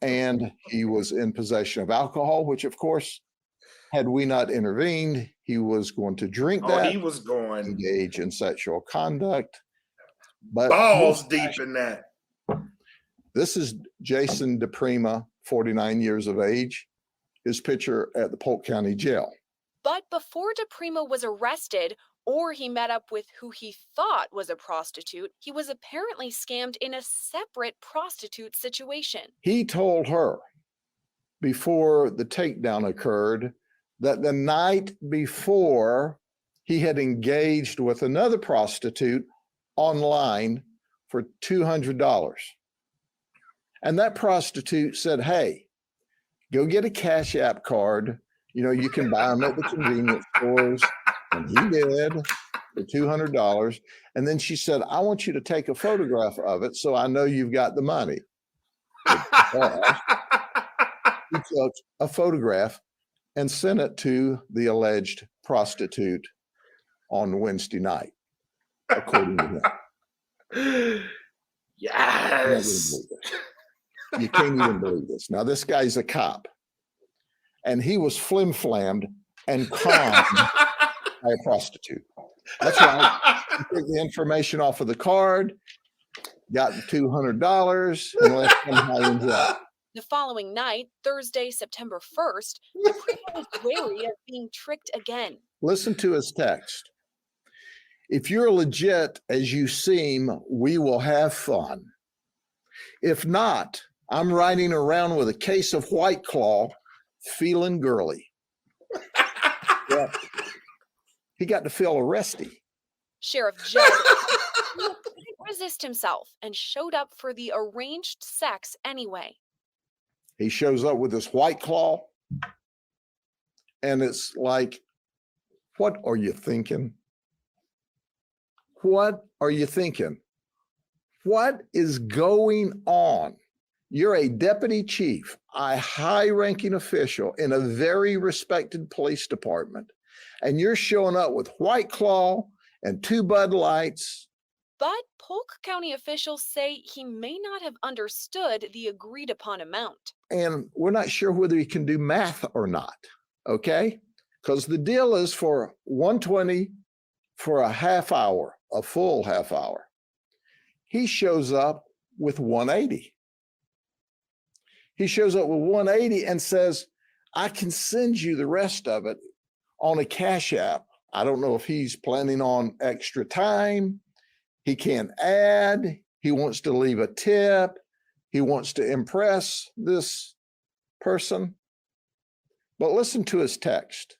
And he was in possession of alcohol, which, of course, had we not intervened, he was going to drink that. He was going engage in sexual conduct. But balls deep in that. This is Jason DePrima, 49 years of age. His picture at the Polk County Jail. But before DePrima was arrested, or he met up with who he thought was a prostitute, he was apparently scammed in a separate prostitute situation. He told her before the takedown occurred that the night before he had engaged with another prostitute online for $200. And that prostitute said, hey, go get a Cash App card. You know, you can buy them at the convenience stores. And he did for $200. And then she said, I want you to take a photograph of it so I know you've got the money. He took a photograph and sent it to the alleged prostitute on Wednesday night, according to him. Yes. You can't even believe this. Now, this guy's a cop, and he was flim-flammed and conned by a prostitute. That's right. He took the information off of the card, got the $200, and left him high and dry. The following night, Thursday, September 1st, DePrima was wary of being tricked again. Listen to his text. If you're legit as you seem, we will have fun. If not, I'm riding around with a case of White Claw, feeling girly. Yeah. He got to feel arresty. Sheriff Judd couldn't resist himself and showed up for the arranged sex anyway. He shows up with his White Claw, and it's like, what are you thinking? What are you thinking? What is going on? You're a deputy chief, a high-ranking official in a very respected police department, and you're showing up with White Claw and 2 Bud Lights. But Polk County officials say he may not have understood the agreed-upon amount. And we're not sure whether he can do math or not, okay? Because the deal is for $120 for a half hour, a full half hour. He shows up with $180. He shows up with $180 and says, I can send you the rest of it on a Cash App. I don't know if he's planning on extra time. He can't add. He wants to leave a tip. He wants to impress this person. But listen to his text.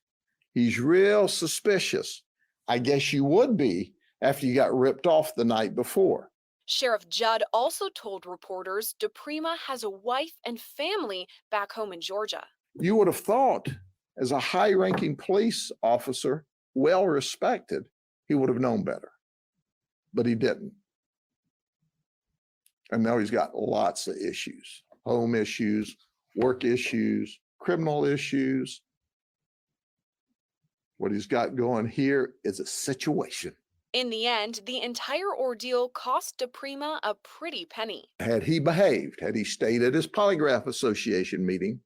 He's real suspicious. I guess you would be after you got ripped off the night before. Sheriff Judd also told reporters DePrima has a wife and family back home in Georgia. You would have thought, as a high-ranking police officer, well-respected, he would have known better. But he didn't. And now he's got lots of issues, home issues, work issues, criminal issues. What he's got going here is a situation. In the end, the entire ordeal cost DePrima a pretty penny. Had he behaved, had he stayed at his Polygraph Association meeting,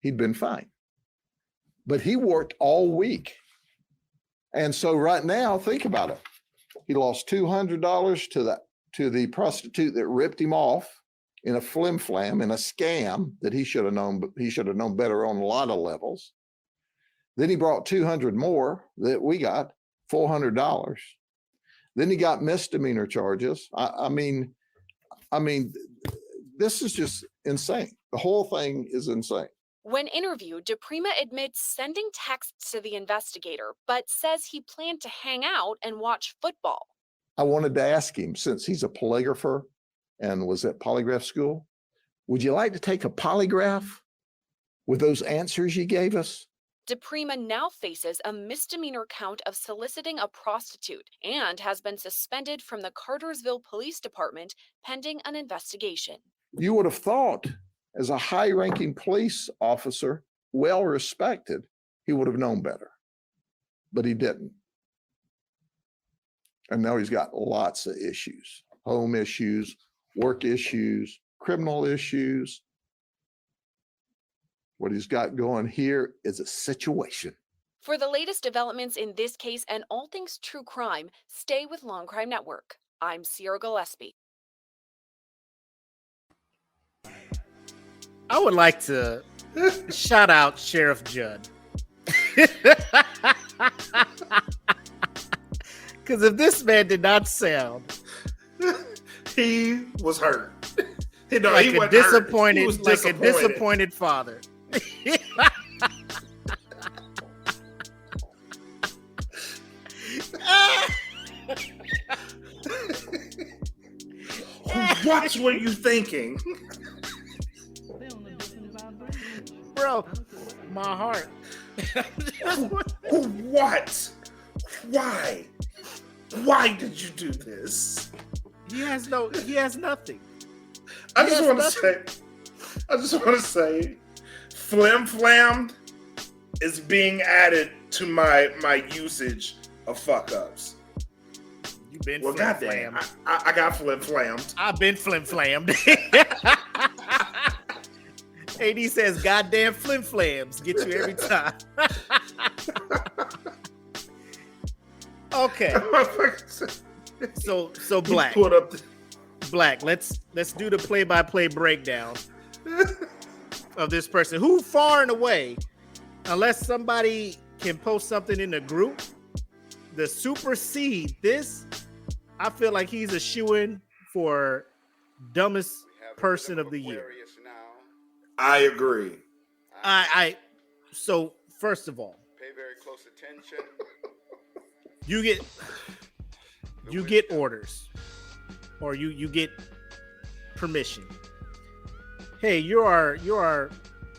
he'd been fine. But he worked all week. And so right now, think about it. He lost $200 to the prostitute that ripped him off in a flim-flam, in a scam that he should have known, but he should have known better on a lot of levels. Then he brought 200 more that we got, $400. Then he got misdemeanor charges. I mean, this is just insane. The whole thing is insane. When interviewed, DePrima admits sending texts to the investigator, but says he planned to hang out and watch football. I wanted to ask him, since he's a polygrapher and was at polygraph school, would you like to take a polygraph with those answers you gave us? DePrima now faces a misdemeanor count of soliciting a prostitute and has been suspended from the Cartersville Police Department pending an investigation. You would have thought, as a high-ranking police officer, well-respected, he would have known better, but he didn't. And now he's got lots of issues, home issues, work issues, criminal issues. What he's got going here is a situation. For the latest developments in this case and all things true crime, stay with Long Crime Network. I'm Sierra Gillespie. I would like to shout out Sheriff Judd. Because if this man did not sound He was hurt. like a disappointed father. What were you thinking? Bro, my heart. What? Why? Why did you do this? He has nothing. I just want to say, flim flammed is being added to my usage of fuck ups. You've been Well, flim goddamn, flammed. I got flim flammed. I've been flim flammed. AD says, "Goddamn flim flams get you every time." Okay. So Black. Put up Black. Let's do the play-by-play breakdown of this person who, far and away, unless somebody can post something in the group, the supersede this. I feel like he's a shoo-in for dumbest person of the year. I agree. So first of all, pay very close attention. You get orders, or you get permission. Hey, you're our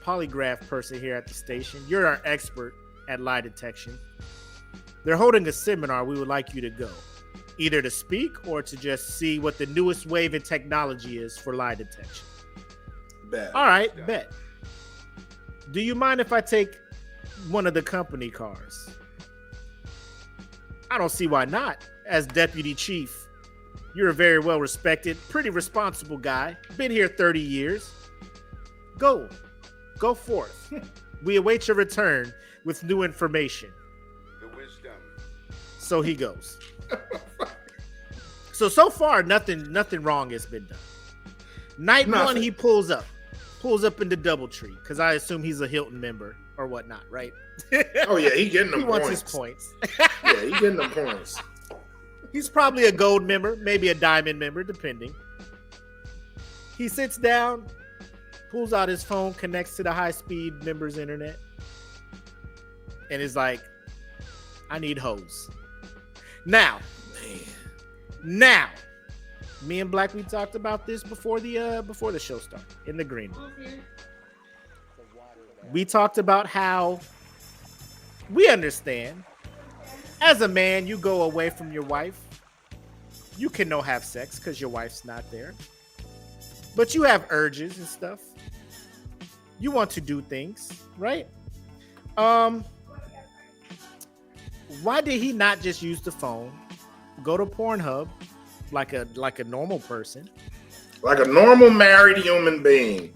polygraph person here at the station. You're our expert at lie detection. They're holding a seminar. We would like you to go, either to speak or to just see what the newest wave in technology is for lie detection. Bet. All right, bet. Do you mind if I take one of the company cars? I don't see why not. As deputy chief, you're a very well respected, pretty responsible guy. Been here 30 years. Go forth. We await your return with new information. The wisdom. So he goes. So far, nothing wrong has been done. Night one, he pulls up into Doubletree, because I assume he's a Hilton member or whatnot, right? Oh yeah, he getting them He points. wants his points. Yeah, he getting them points. He's probably a gold member, maybe a diamond member, depending. He sits down, pulls out his phone, connects to the high-speed members' internet, and is like, I need hoes. Now, me and Black, we talked about this before the show started in the green room. We talked about how we understand, as a man, you go away from your wife. You can no have sex because your wife's not there. But you have urges and stuff. You want to do things, right? Why did he not just use the phone, go to Pornhub like a normal person? Like a normal married human being.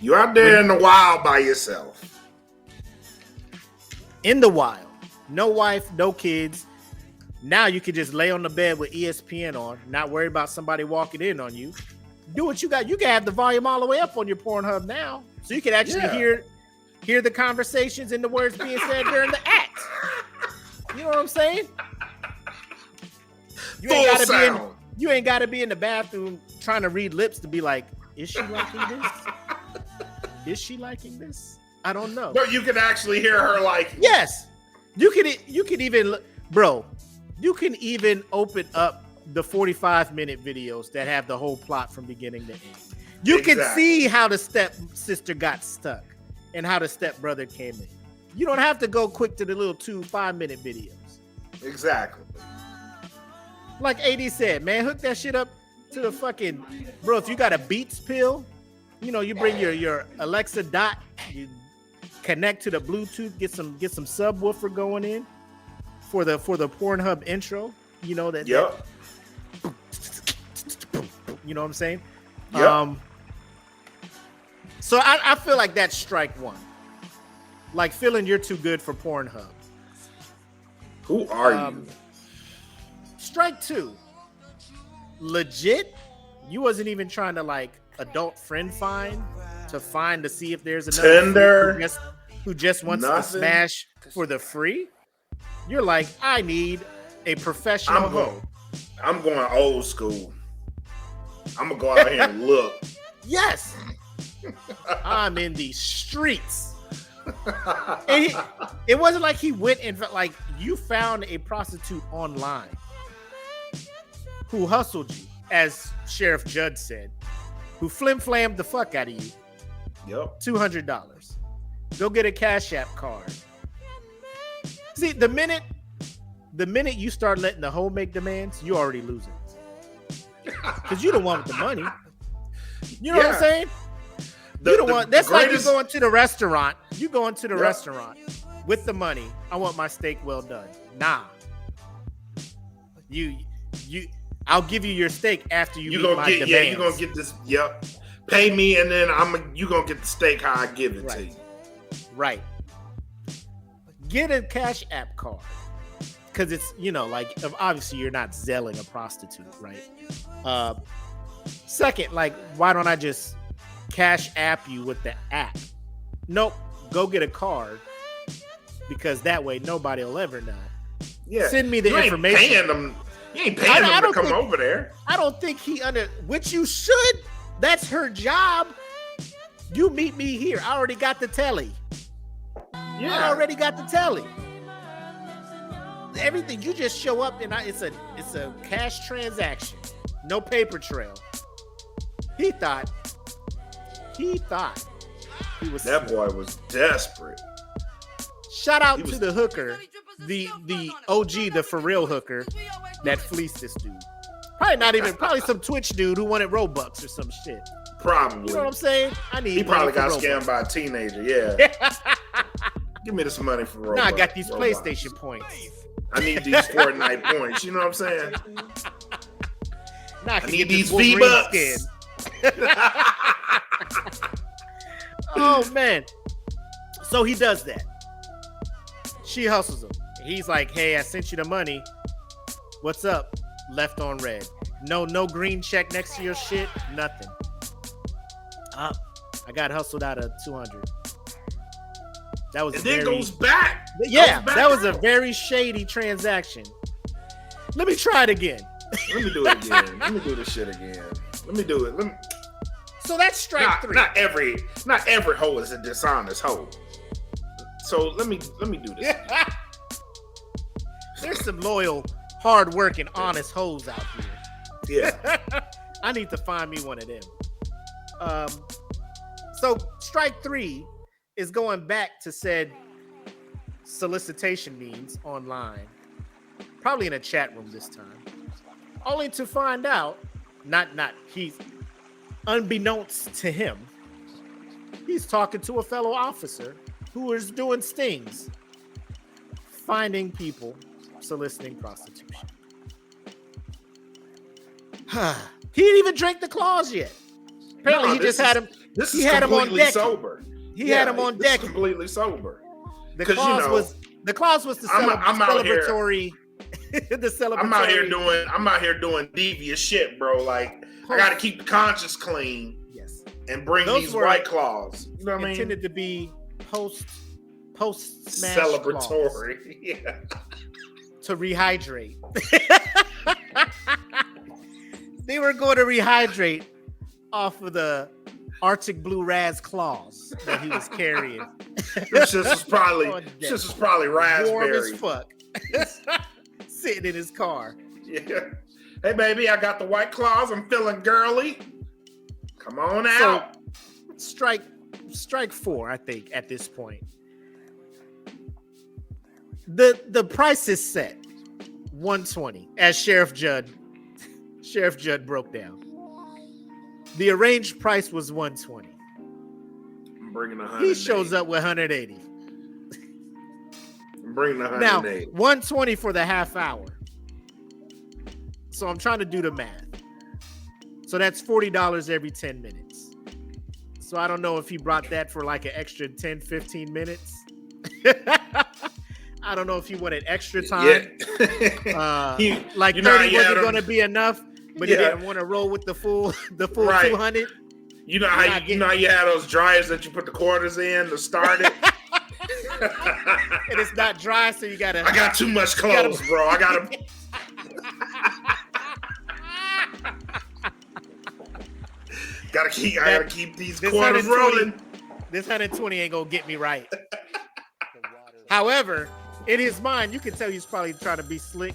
You out there in the wild by yourself. In the wild. No wife, no kids. Now you can just lay on the bed with ESPN on, not worry about somebody walking in on you. Do what you got. You can have the volume all the way up on your Pornhub now. So you can actually hear the conversations and the words being said during the act. You know what I'm saying? You ain't gotta be in the bathroom trying to read lips to be like, is she liking this? Is she liking this? I don't know. No, you can actually hear her like. Yes. You can even, bro, you can even open up the 45-minute videos that have the whole plot from beginning to end. You can see how the stepsister got stuck and how the stepbrother came in. You don't have to go quick to the little 5-minute videos. Exactly. Like AD said, man, hook that shit up to the fucking, bro, if you got a Beats pill, you know, you bring your Alexa Dot, you connect to the Bluetooth, get some subwoofer going in for the Pornhub intro, you know that. Yep. You know what I'm saying? Yep. So I feel like that's strike one. Like feeling you're too good for Pornhub. Who are you? Strike two. Legit, you wasn't even trying to like adult friend find to see if there's another Tinder who just wants to smash for the free. You're like, I need a professional hoe. I'm going old school. I'm gonna go out here and look. Yes. I'm in the streets. And it wasn't like he went and like you found a prostitute online who hustled you, as Sheriff Judd said, who flim-flammed the fuck out of you. Yep. $200. Go get a Cash App card. See, the minute you start letting the hoe make demands, you already losing. Because you the one with the money. You know what I'm saying? You the one. That's like you going to the restaurant. You going to the restaurant with the money. I want my steak well done. Nah. I'll give you your steak after you meet my demands. Yeah, you gonna get this. Yep. Pay me, and then you gonna get the steak how I give it to you. Right. Get a Cash App card. Because it's, you know, like, obviously you're not zelling a prostitute, right? Second, like, why don't I just Cash App you with the app? Nope. Go get a card. Because that way nobody will ever know. Yeah. Send me the information. You ain't paying them to come over there. I don't think which you should. That's her job. You meet me here. I already got the telly. Yeah. I already got the telly. Everything, you just show up and it's a cash transaction, no paper trail. He thought he was that boy was desperate. Shout out to the hooker, the OG, the for real hooker that fleeced this dude. Probably some Twitch dude who wanted Robux or some shit. Probably. You know what I'm saying? He probably got scammed by a teenager. Yeah. Give me this money for Robux. Now I got these PlayStation points. I need these Fortnite points. You know what I'm saying? Now I need these V-Bucks. Oh, man. So he does that. She hustles him. He's like, hey, I sent you the money. What's up? Left on red. No green check next to your shit. Nothing. I got hustled out of 200. That was goes back. Yeah, that was a very shady transaction. Let me try it again. Let me do it again. Let me do this shit again. Let me do it. So that's strike three. Not every hoe is a dishonest hoe. So let me do this. There's some loyal, hard-working, honest hoes out here. Yeah. I need to find me one of them. So strike three is going back to said solicitation means online, probably in a chat room this time, only to find out, not he's unbeknownst to him, He's talking to a fellow officer who is doing stings, finding people soliciting prostitution. He didn't even drink the claws yet. Apparently, he just had him. This he is had him on completely deck. sober. He had him on deck. Completely sober. The 'Cause, clause you know, was the I'm out here- celebratory. The celebratory. I'm out here doing devious shit, bro. Like I got to keep the conscience clean. Yes. And bring Those these were white claws. You know what I mean? Intended to be post smash Celebratory. Yeah. To rehydrate. They were going to rehydrate off of the Arctic Blue Raz claws that he was carrying. This was probably raspberry. Warm as fuck. Sitting in his car. Yeah. Hey baby, I got the white claws. I'm feeling girly. Come on out. So, strike 4, I think, at this point. The price is set. $120, as Sheriff Judd broke down. The arranged price was $120. I'm bringing 100. He shows up with $180. I'm bringing 180. Now, $120 for the half hour. So I'm trying to do the math. So that's $40 every 10 minutes. So I don't know if he brought that for like an extra 10, 15 minutes. I don't know if he wanted extra time. Yeah. Like 30 wasn't going to be enough, but he didn't want to roll with the full right. 200. You know how you have those dryers that you put the quarters in to start it? And it's not dry, so you gotta. I got too much clothes, bro. I gotta. I gotta keep these quarters rolling. This 120 ain't gonna get me right. However, in his mind, you can tell he's probably trying to be slick.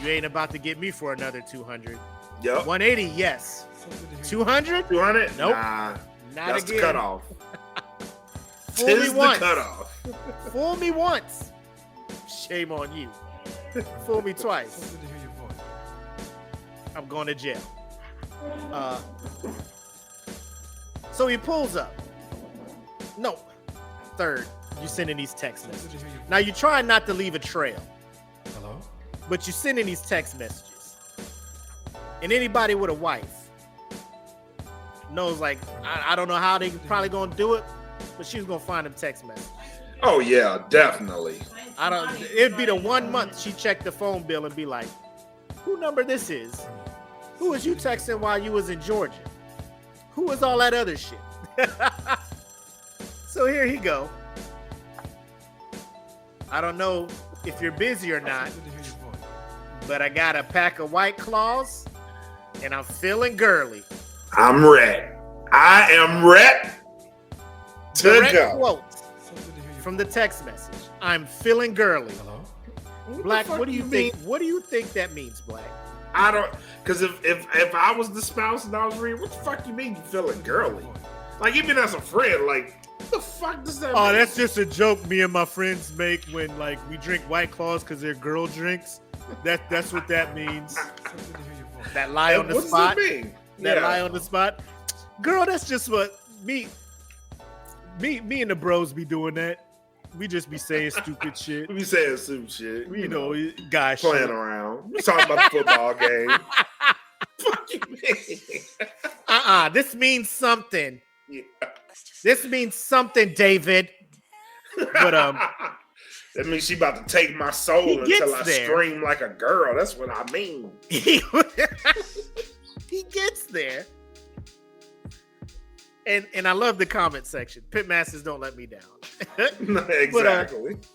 You ain't about to get me for another 200. Yep. 180, yes. 200? 200? Nope. Nah. Not That's again. the cutoff. Fool me once. The cutoff. Fool me once. Shame on you. Fool me twice. I'm going to jail. So he pulls up. No. Third, you sending these text messages. Now you try not to leave a trail. Hello? But you sending these text messages. And anybody with a wife knows, like, I don't know how they probably gonna do it, but she's gonna find them text messages. Oh yeah, definitely. It'd be the 1 month she checked the phone bill and be like, who number this is? Who was you texting while you was in Georgia? Who was all that other shit? So here he go. I don't know if you're busy or not, but I got a pack of White Claws and I'm feeling girly. I'm ready. I am ready to Direct go. quote from the text message. I'm feeling girly. Hello? Black, what do you think? What do you think that means, Black? I don't, because if I was the spouse and I was reading, what the fuck you mean you feeling girly? Like, even as a friend, like, what the fuck does that mean? Oh, that's just a joke me and my friends make when, like, we drink White Claws because they're girl drinks. That's what that means. That lie on the what spot. Does that mean? That lie on the spot. Girl, that's just what me and the bros be doing that. We just be saying stupid shit. We be saying stupid shit. You know, guys playing shit. around. We talking about the football game. Fuck you mean? This means something. Yeah. This means something, David. But that means she about to take my soul until I scream like a girl. That's what I mean. He gets there. And I love the comment section. Pitmasters don't let me down. Exactly. But,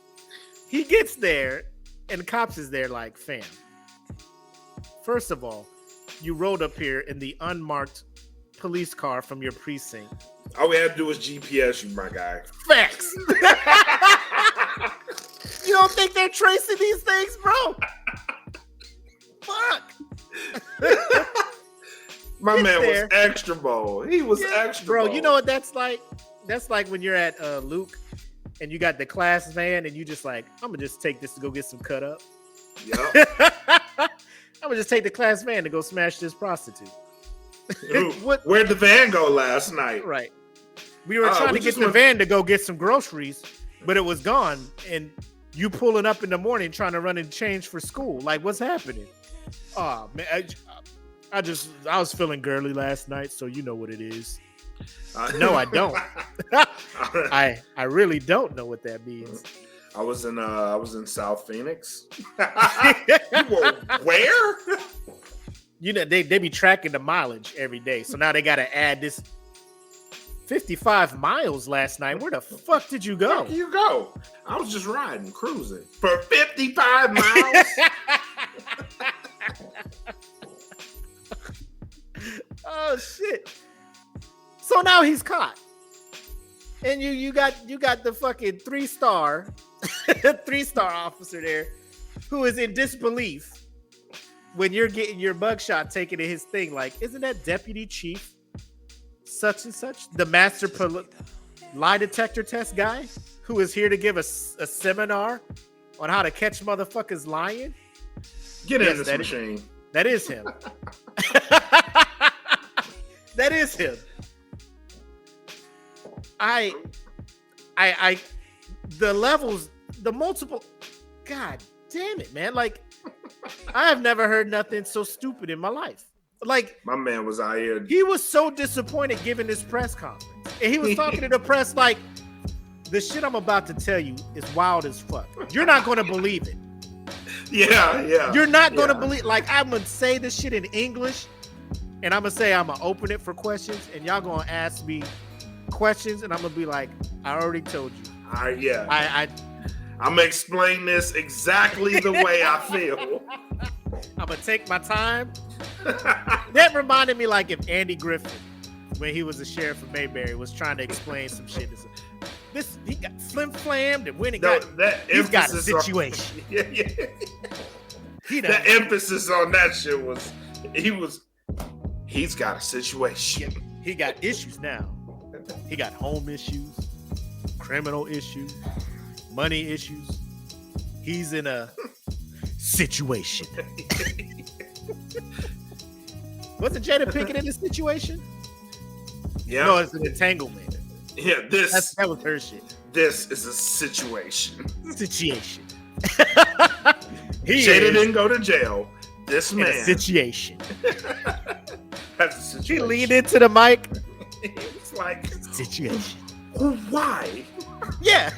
he gets there, and the cops is there like, fam. First of all, you rode up here in the unmarked police car from your precinct. All we had to do was GPS you, my guy. Facts. You don't think they're tracing these things, bro? Fuck. My man was extra bold. He was extra bro, bold. You know what that's like? That's like when you're at Luke and you got the class van and you just like, I'm gonna just take this to go get some cut up. Yep. I'm gonna just take the class van to go smash this prostitute. Where'd the van go last night? Right. We were trying to get the van to go get some groceries, but it was gone. And you pulling up in the morning trying to run and change for school. Like, what's happening? Oh, man. I was feeling girly last night, so you know what it is. No, I don't. I really don't know what that means. I was in South Phoenix. You were where? You know, they be tracking the mileage every day. So now they got to add this 55 miles last night. Where the fuck did you go? Where you go? I was just riding, cruising for 55 miles. Oh shit. So now he's caught. And you got the fucking 3-star officer there who is in disbelief when you're getting your mugshot taken in his thing. Like, isn't that Deputy Chief such and such, the master lie detector test guy who is here to give us a seminar on how to catch motherfuckers lying? Get in this machine. That is him. That is him. The levels, the multiple, God damn it, man. Like, I have never heard nothing so stupid in my life. Like, my man was out here. He was so disappointed giving this press conference. And he was talking to the press like, the shit I'm about to tell you is wild as fuck. You're not going to believe it. Yeah. You're not going to believe, like, I'm going to say this shit in English, and I'm going to say I'm going to open it for questions, and y'all going to ask me questions, and I'm going to be like, I already told you. I'm going to explain this exactly the way I feel. I'm going to take my time. That reminded me like if Andy Griffin, when he was the sheriff of Mayberry, was trying to explain some shit. He got flim-flammed and when he's got a situation. The emphasis on that shit was he's got a situation. He got issues now. He got home issues, criminal issues, money issues. He's in a situation. Wasn't Jada Pinkett in this situation? Yeah. No, it's an entanglement. Yeah, that was her shit. This is a situation. Jada didn't go to jail. This man. A situation. That's a situation. She leaned into the mic. It's like situation. Why? Yeah.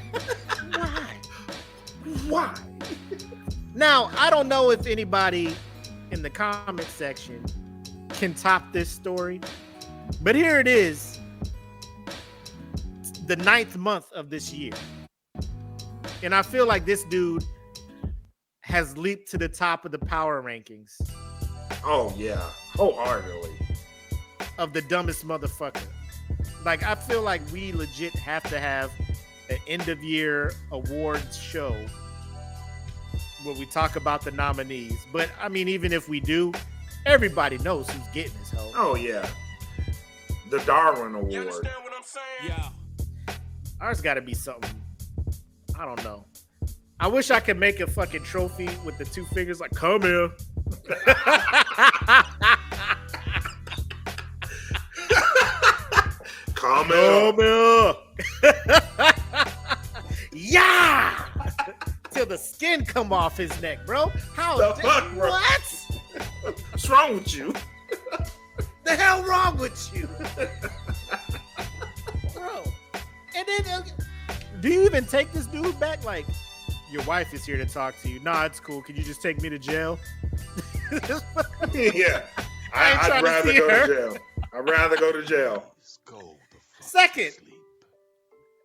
Why? Now, I don't know if anybody in the comment section can top this story, but here it is, the 9th month of this year. And I feel like this dude has leaped to the top of the power rankings. Oh, yeah. Wholeheartedly. Of the dumbest motherfucker. Like, I feel like we legit have to have an end of year awards show where we talk about the nominees. But I mean, even if we do, everybody knows who's getting this hoe. Oh yeah, the Darwin Award. You understand what I'm saying? Yeah. Ours got to be something. I don't know. I wish I could make a fucking trophy with the 2 fingers. Like, come here. Come here. Yeah. Till the skin come off his neck, bro. How the fuck, bro? What? What's wrong with you? The hell wrong with you? Bro. And then, do you even take this dude back? Like, your wife is here to talk to you. Nah, it's cool. Can you just take me to jail? Yeah. I'd rather go to jail. I'd rather go to jail. Second,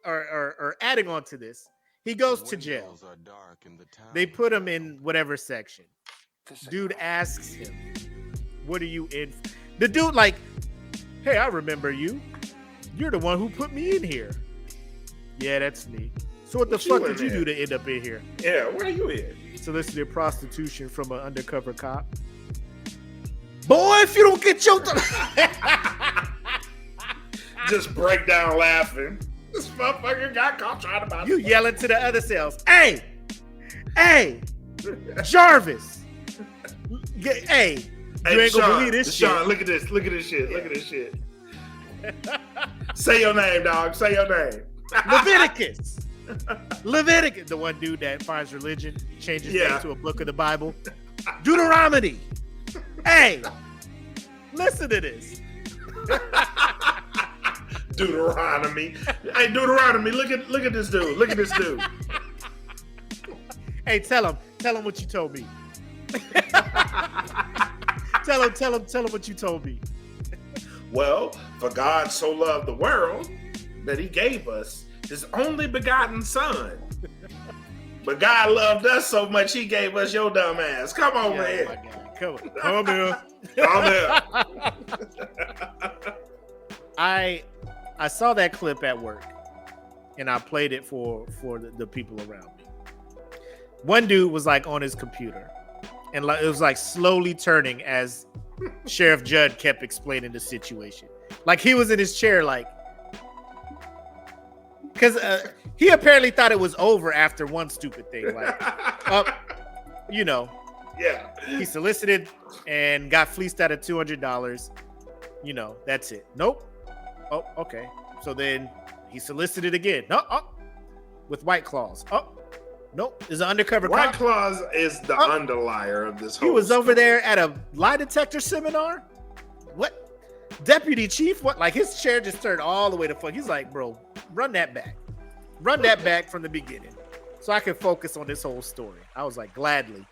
or adding on to this, he goes to jail. They put him in whatever section. Dude asks him, what are you in? The dude like, hey, I remember you. You're the one who put me in here. Yeah, that's me. So what the fuck did you do to end up in here? Yeah, where are you in? Solicited prostitution from an undercover cop. Boy, if you don't get your... Just break down laughing. This motherfucker got caught trying to buy. You yelling to the other cells. Hey, Jarvis. Hey, you ain't gonna believe this shit. Sean, look at this. Look at this shit. Look at this shit. Say your name, dog. Say your name. Leviticus. Leviticus, the one dude that finds religion, changes Yeah. name to a book of the Bible. Deuteronomy. Hey, listen to this. Deuteronomy. Hey, Deuteronomy, look at this dude. Look at this dude. Hey, tell him what you told me. tell him what you told me. Well, for God so loved the world that he gave us his only begotten son. But God loved us so much he gave us your dumb ass. Come over Oh here. my God. Come here. Come here. I saw that clip at work, and I played it for the people around me. One dude was like on his computer, and like it was like slowly turning as Sheriff Judd kept explaining the situation. Like he was in his chair, like because he apparently thought it was over after one stupid thing, like Yeah. he solicited and got fleeced out of $200. That's it. Nope. Oh, okay. So then he solicited again. No, with White Claws. Oh, nope. There's an undercover White cop. Claws is the underlier of this whole He was over story. there at a lie detector seminar. What? Deputy chief? What? Like his chair just turned all the way to fuck. He's like, bro, run that back. Run that back from the beginning so I can focus on this whole story. I was like, gladly.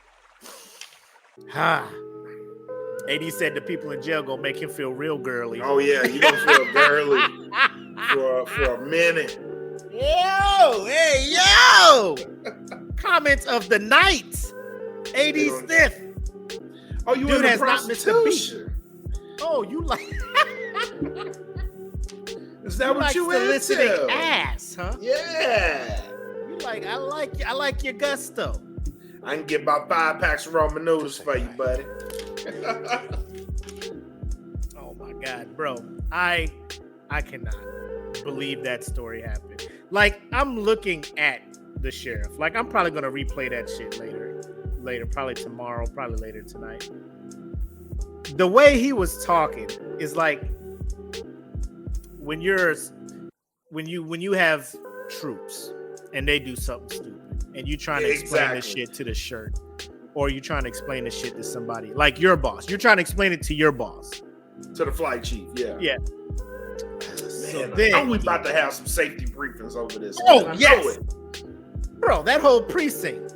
AD said the people in jail gonna make him feel real girly. Oh yeah, you gonna feel girly for a minute. Yo, hey, yo! Comments of the night. AD You know- Stiff. Oh, you Dude in the has not missed a beat. prostitution? Oh, you like Is that what like you soliciting into? ass, huh? Yeah. You like I like your gusto. I can get about 5 packs of ramen noodles for you, buddy. Oh my god, bro. I cannot believe that story happened. Like I'm looking at the sheriff. Like I'm probably gonna replay that shit later, probably tomorrow, probably later tonight. The way he was talking is like when you have troops and they do something stupid and you trying to explain this shit to the shirt, or you trying to explain this shit to somebody like your boss. You're trying to explain it to your boss. To the flight chief, yeah. Yeah. Man, then- are we about to have some safety briefings over this? Oh, I know yes. it. Bro, that whole precinct.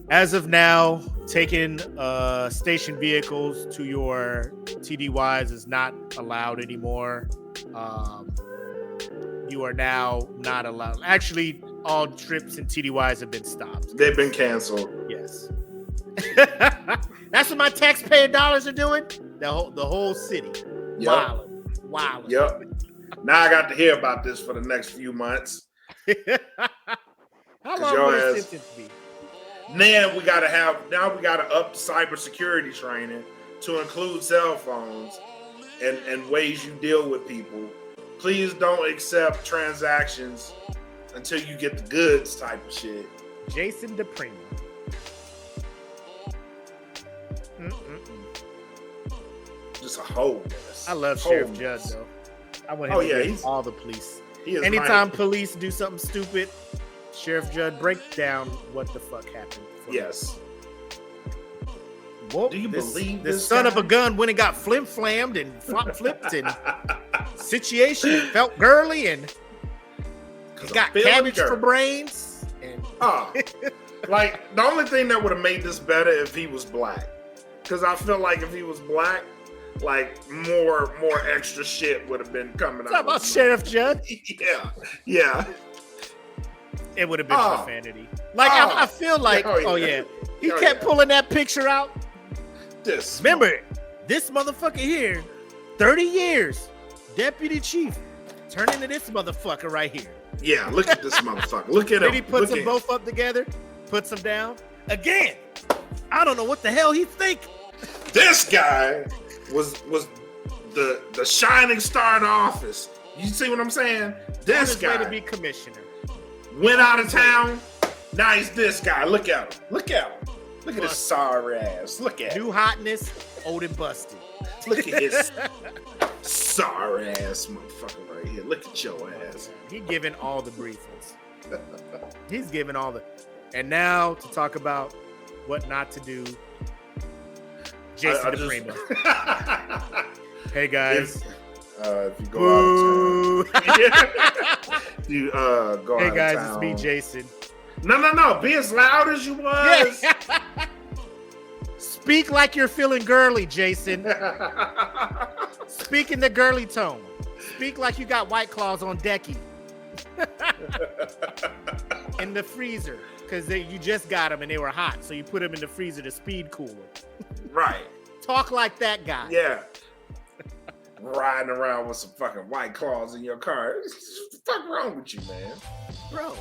As of now, taking station vehicles to your TDYs is not allowed anymore. You are now not allowed. Actually, all trips and TDYs have been stopped. They've been canceled. Yes. That's what my taxpayer dollars are doing. The whole city. Yep. Wow. Yep. Now I got to hear about this for the next few months. How long your will the ass- sentence be? Now we gotta up cybersecurity training to include cell phones and ways you deal with people. Please don't accept transactions until you get the goods type of shit. Jason DePrima. Just a whole mess. I love Whole Sheriff mess. Judd though. I want him Oh, to yeah, get he's- all the police. He is Anytime my- police do something stupid, Sheriff Judd break down what the fuck happened. for me. Yes. Whoop, Do you believe this this son guy? of a gun went and got flim-flammed and flop-flipped and situation felt girly and he got feeling cabbage for girly. brains and Like the only thing that would have made this better if he was black, because I feel like if he was black, like more extra shit would have been coming What's out. up about of his Sheriff Judd? mouth. Yeah. It would have been Oh. profanity. Like Oh. I feel like, Oh, oh yeah. yeah, he Oh, kept yeah. pulling that picture out. This. Remember, this motherfucker here, 30 years, deputy chief, turn into this motherfucker right here. Yeah. Look at this motherfucker. Look at him. Then he puts Look them at both up together, puts them down again. I don't know what the hell he think. This guy was the shining star in the office. You see what I'm saying? On This his way to guy be commissioner. went out of town. Now he's this guy. Look at him. Look at him. Look at his Bust. sorry ass. Look at him. New hotness, old and busted. Look at his Sorry ass motherfucker right here. Look at your ass. He giving all the briefings. He's giving all the. And now to talk about what not to do. Jason DePrima. Hey guys. If you go out of town, you go hey out guys, of town. it's me, Jason. No. Be as loud as you was. Yeah. Speak like you're feeling girly, Jason. Speak in the girly tone. Speak like you got White Claws on decky. In the freezer, because you just got them and they were hot, so you put them in the freezer to speed cool them. Right. Talk like that guy. Yeah. Riding around with some fucking White Claws in your car. What the fuck wrong with you, man? Bro,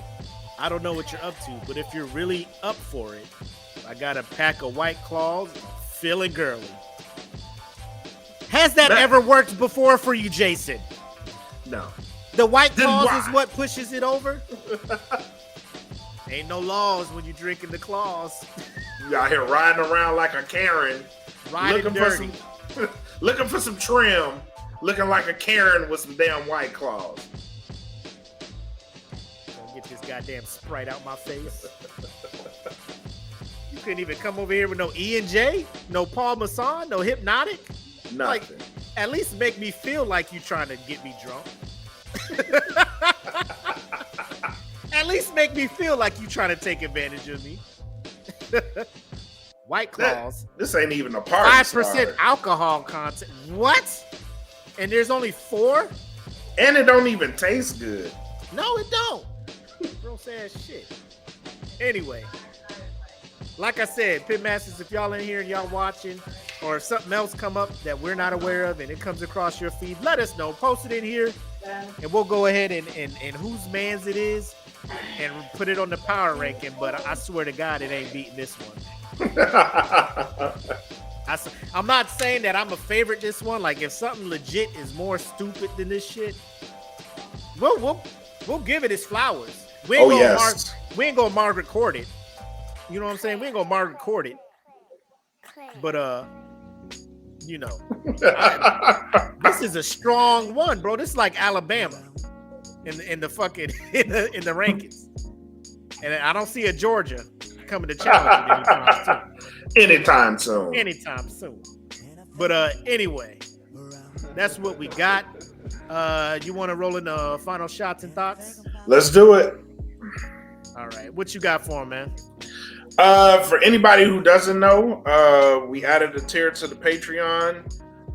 I don't know what you're up to, but if you're really up for it, I got a pack of White Claws, feeling girly. Has that ever worked before for you, Jason? No. The White Then Claws why? is what pushes it over? Ain't no laws when you're drinking the claws. You out here riding around like a Karen. Riding dirty. Looking for some trim. Looking like a Karen with some damn White Claws. Don't get this goddamn Sprite out my face. You couldn't even come over here with no E&J, no Paul Masson, no Hypnotic. Nothing. Like, at least make me feel like you trying to get me drunk. At least make me feel like you trying to take advantage of me. White Claws. This ain't even a party 5% starter. alcohol content. What? And there's only 4? And it don't even taste good. No, it don't. Gross ass shit. Anyway, like I said, Pitmasters, if y'all in here and y'all watching, or if something else come up that we're not aware of and it comes across your feed, let us know. Post it in here, and we'll go ahead and whose man's it is and put it on the power ranking. But I swear to God, it ain't beating this one. I'm not saying that I'm a favorite this one. Like, if something legit is more stupid than this shit, we'll give it its flowers. We ain't gonna Margaret Court it. You know what I'm saying? We ain't gonna Margaret Court it. But you know, this is a strong one, bro. This is like Alabama in the fucking in the rankings, and I don't see a Georgia coming to challenge it anytime soon. But anyway, that's what we got. You want to roll in the final shots and thoughts? Let's do it. All right, what you got for him, man? For anybody who doesn't know, we added a tier to the Patreon.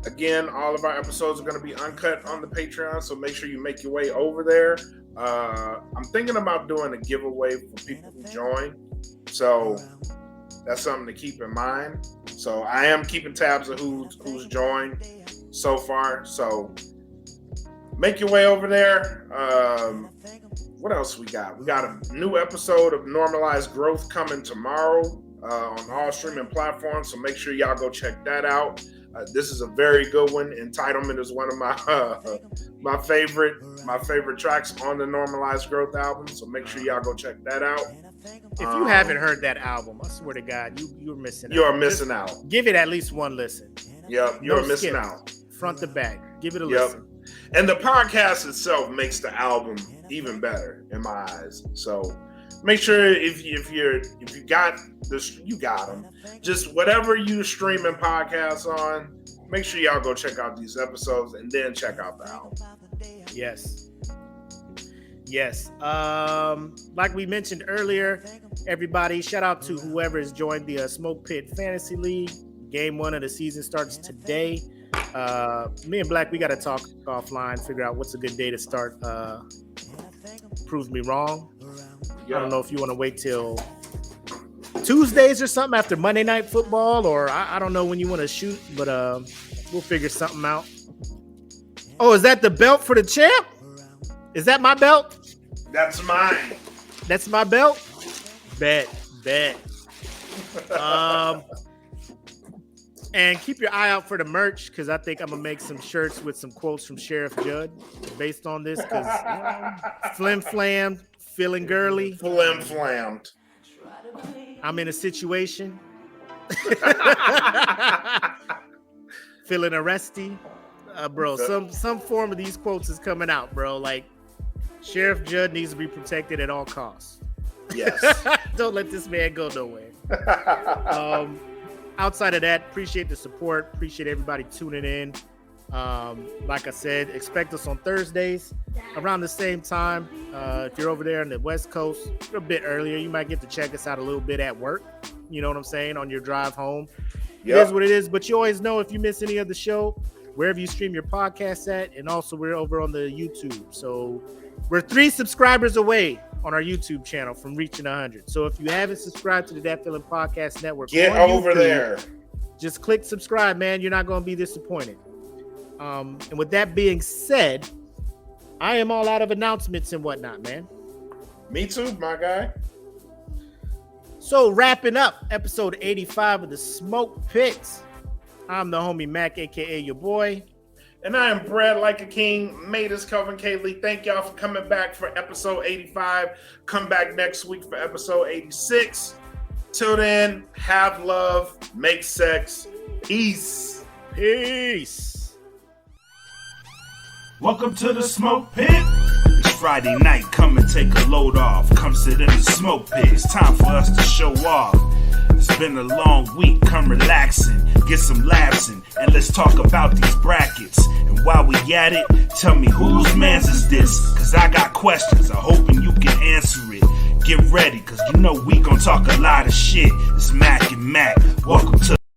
Again, all of our episodes are going to be uncut on the Patreon, so make sure you make your way over there. I'm thinking about doing a giveaway for people who join, so that's something to keep in mind. So I am keeping tabs of who's joined so far, so make your way over there. What else we got? We got a new episode of Normalized Growth coming tomorrow on all streaming platforms, so make sure y'all go check that out. This is a very good one. Entitlement is one of my favorite tracks on the Normalized Growth album, so make sure y'all go check that out. If you haven't heard that album, I swear to God, you're missing out. You are missing out. Give it at least one listen. Yep, you're missing out. Front to back. Give it a listen. And the podcast itself makes the album even better in my eyes. So make sure if you got this, you got them. Just whatever you streaming podcasts on, make sure y'all go check out these episodes and then check out the album. Yes. Like we mentioned earlier, everybody, shout out to whoever has joined the Smoke Pit Fantasy League. Game 1 of the season starts today. Me and Black, we got to talk offline, figure out what's a good day to start. Prove me wrong. I don't know if you want to wait till Tuesdays or something after Monday Night Football, or I don't know when you want to shoot, but we'll figure something out. Oh, is that the belt for the champ? Is that my belt? That's mine. That's my belt? Bet. And keep your eye out for the merch, because I think I'm going to make some shirts with some quotes from Sheriff Judd based on this, because flim-flammed, feeling girly. Flim-flammed. I'm in a situation. Feeling arresty. Bro, some form of these quotes is coming out, bro. Like, Sheriff Judd needs to be protected at all costs. Yes. Don't let this man go nowhere. Outside of that, appreciate the support. Appreciate everybody tuning in. Like I said, expect us on Thursdays around the same time. If you're over there on the West Coast, a bit earlier, you might get to check us out a little bit at work. You know what I'm saying? On your drive home. It is what it is. But you always know if you miss any of the show, wherever you stream your podcasts at, and also we're over on the YouTube. So we're 3 subscribers away on our YouTube channel from reaching 100. So if you haven't subscribed to the That Feeling Podcast Network, get on over YouTube, there. Just click subscribe, man. You're not going to be disappointed. And with that being said, I am all out of announcements and whatnot, man. Me too, my guy. So wrapping up episode 85 of the Smoke Pits. I'm the homie Mac, aka your boy. And I am Brad like a king. Made us Kelvin Kaylee. Thank y'all for coming back for episode 85. Come back next week for episode 86. Till then, have love, make sex. Peace. Peace. Welcome to the Smoke Pit. It's Friday night, come and take a load off. Come sit in the smoke pit. It's time for us to show off. It's been a long week, come relaxing, get some laughs in, and let's talk about these brackets. And while we at it, tell me whose mans is this? Cause I got questions, I'm hoping you can answer it. Get ready, cause you know we gon' talk a lot of shit. It's Makk and Mac. Welcome to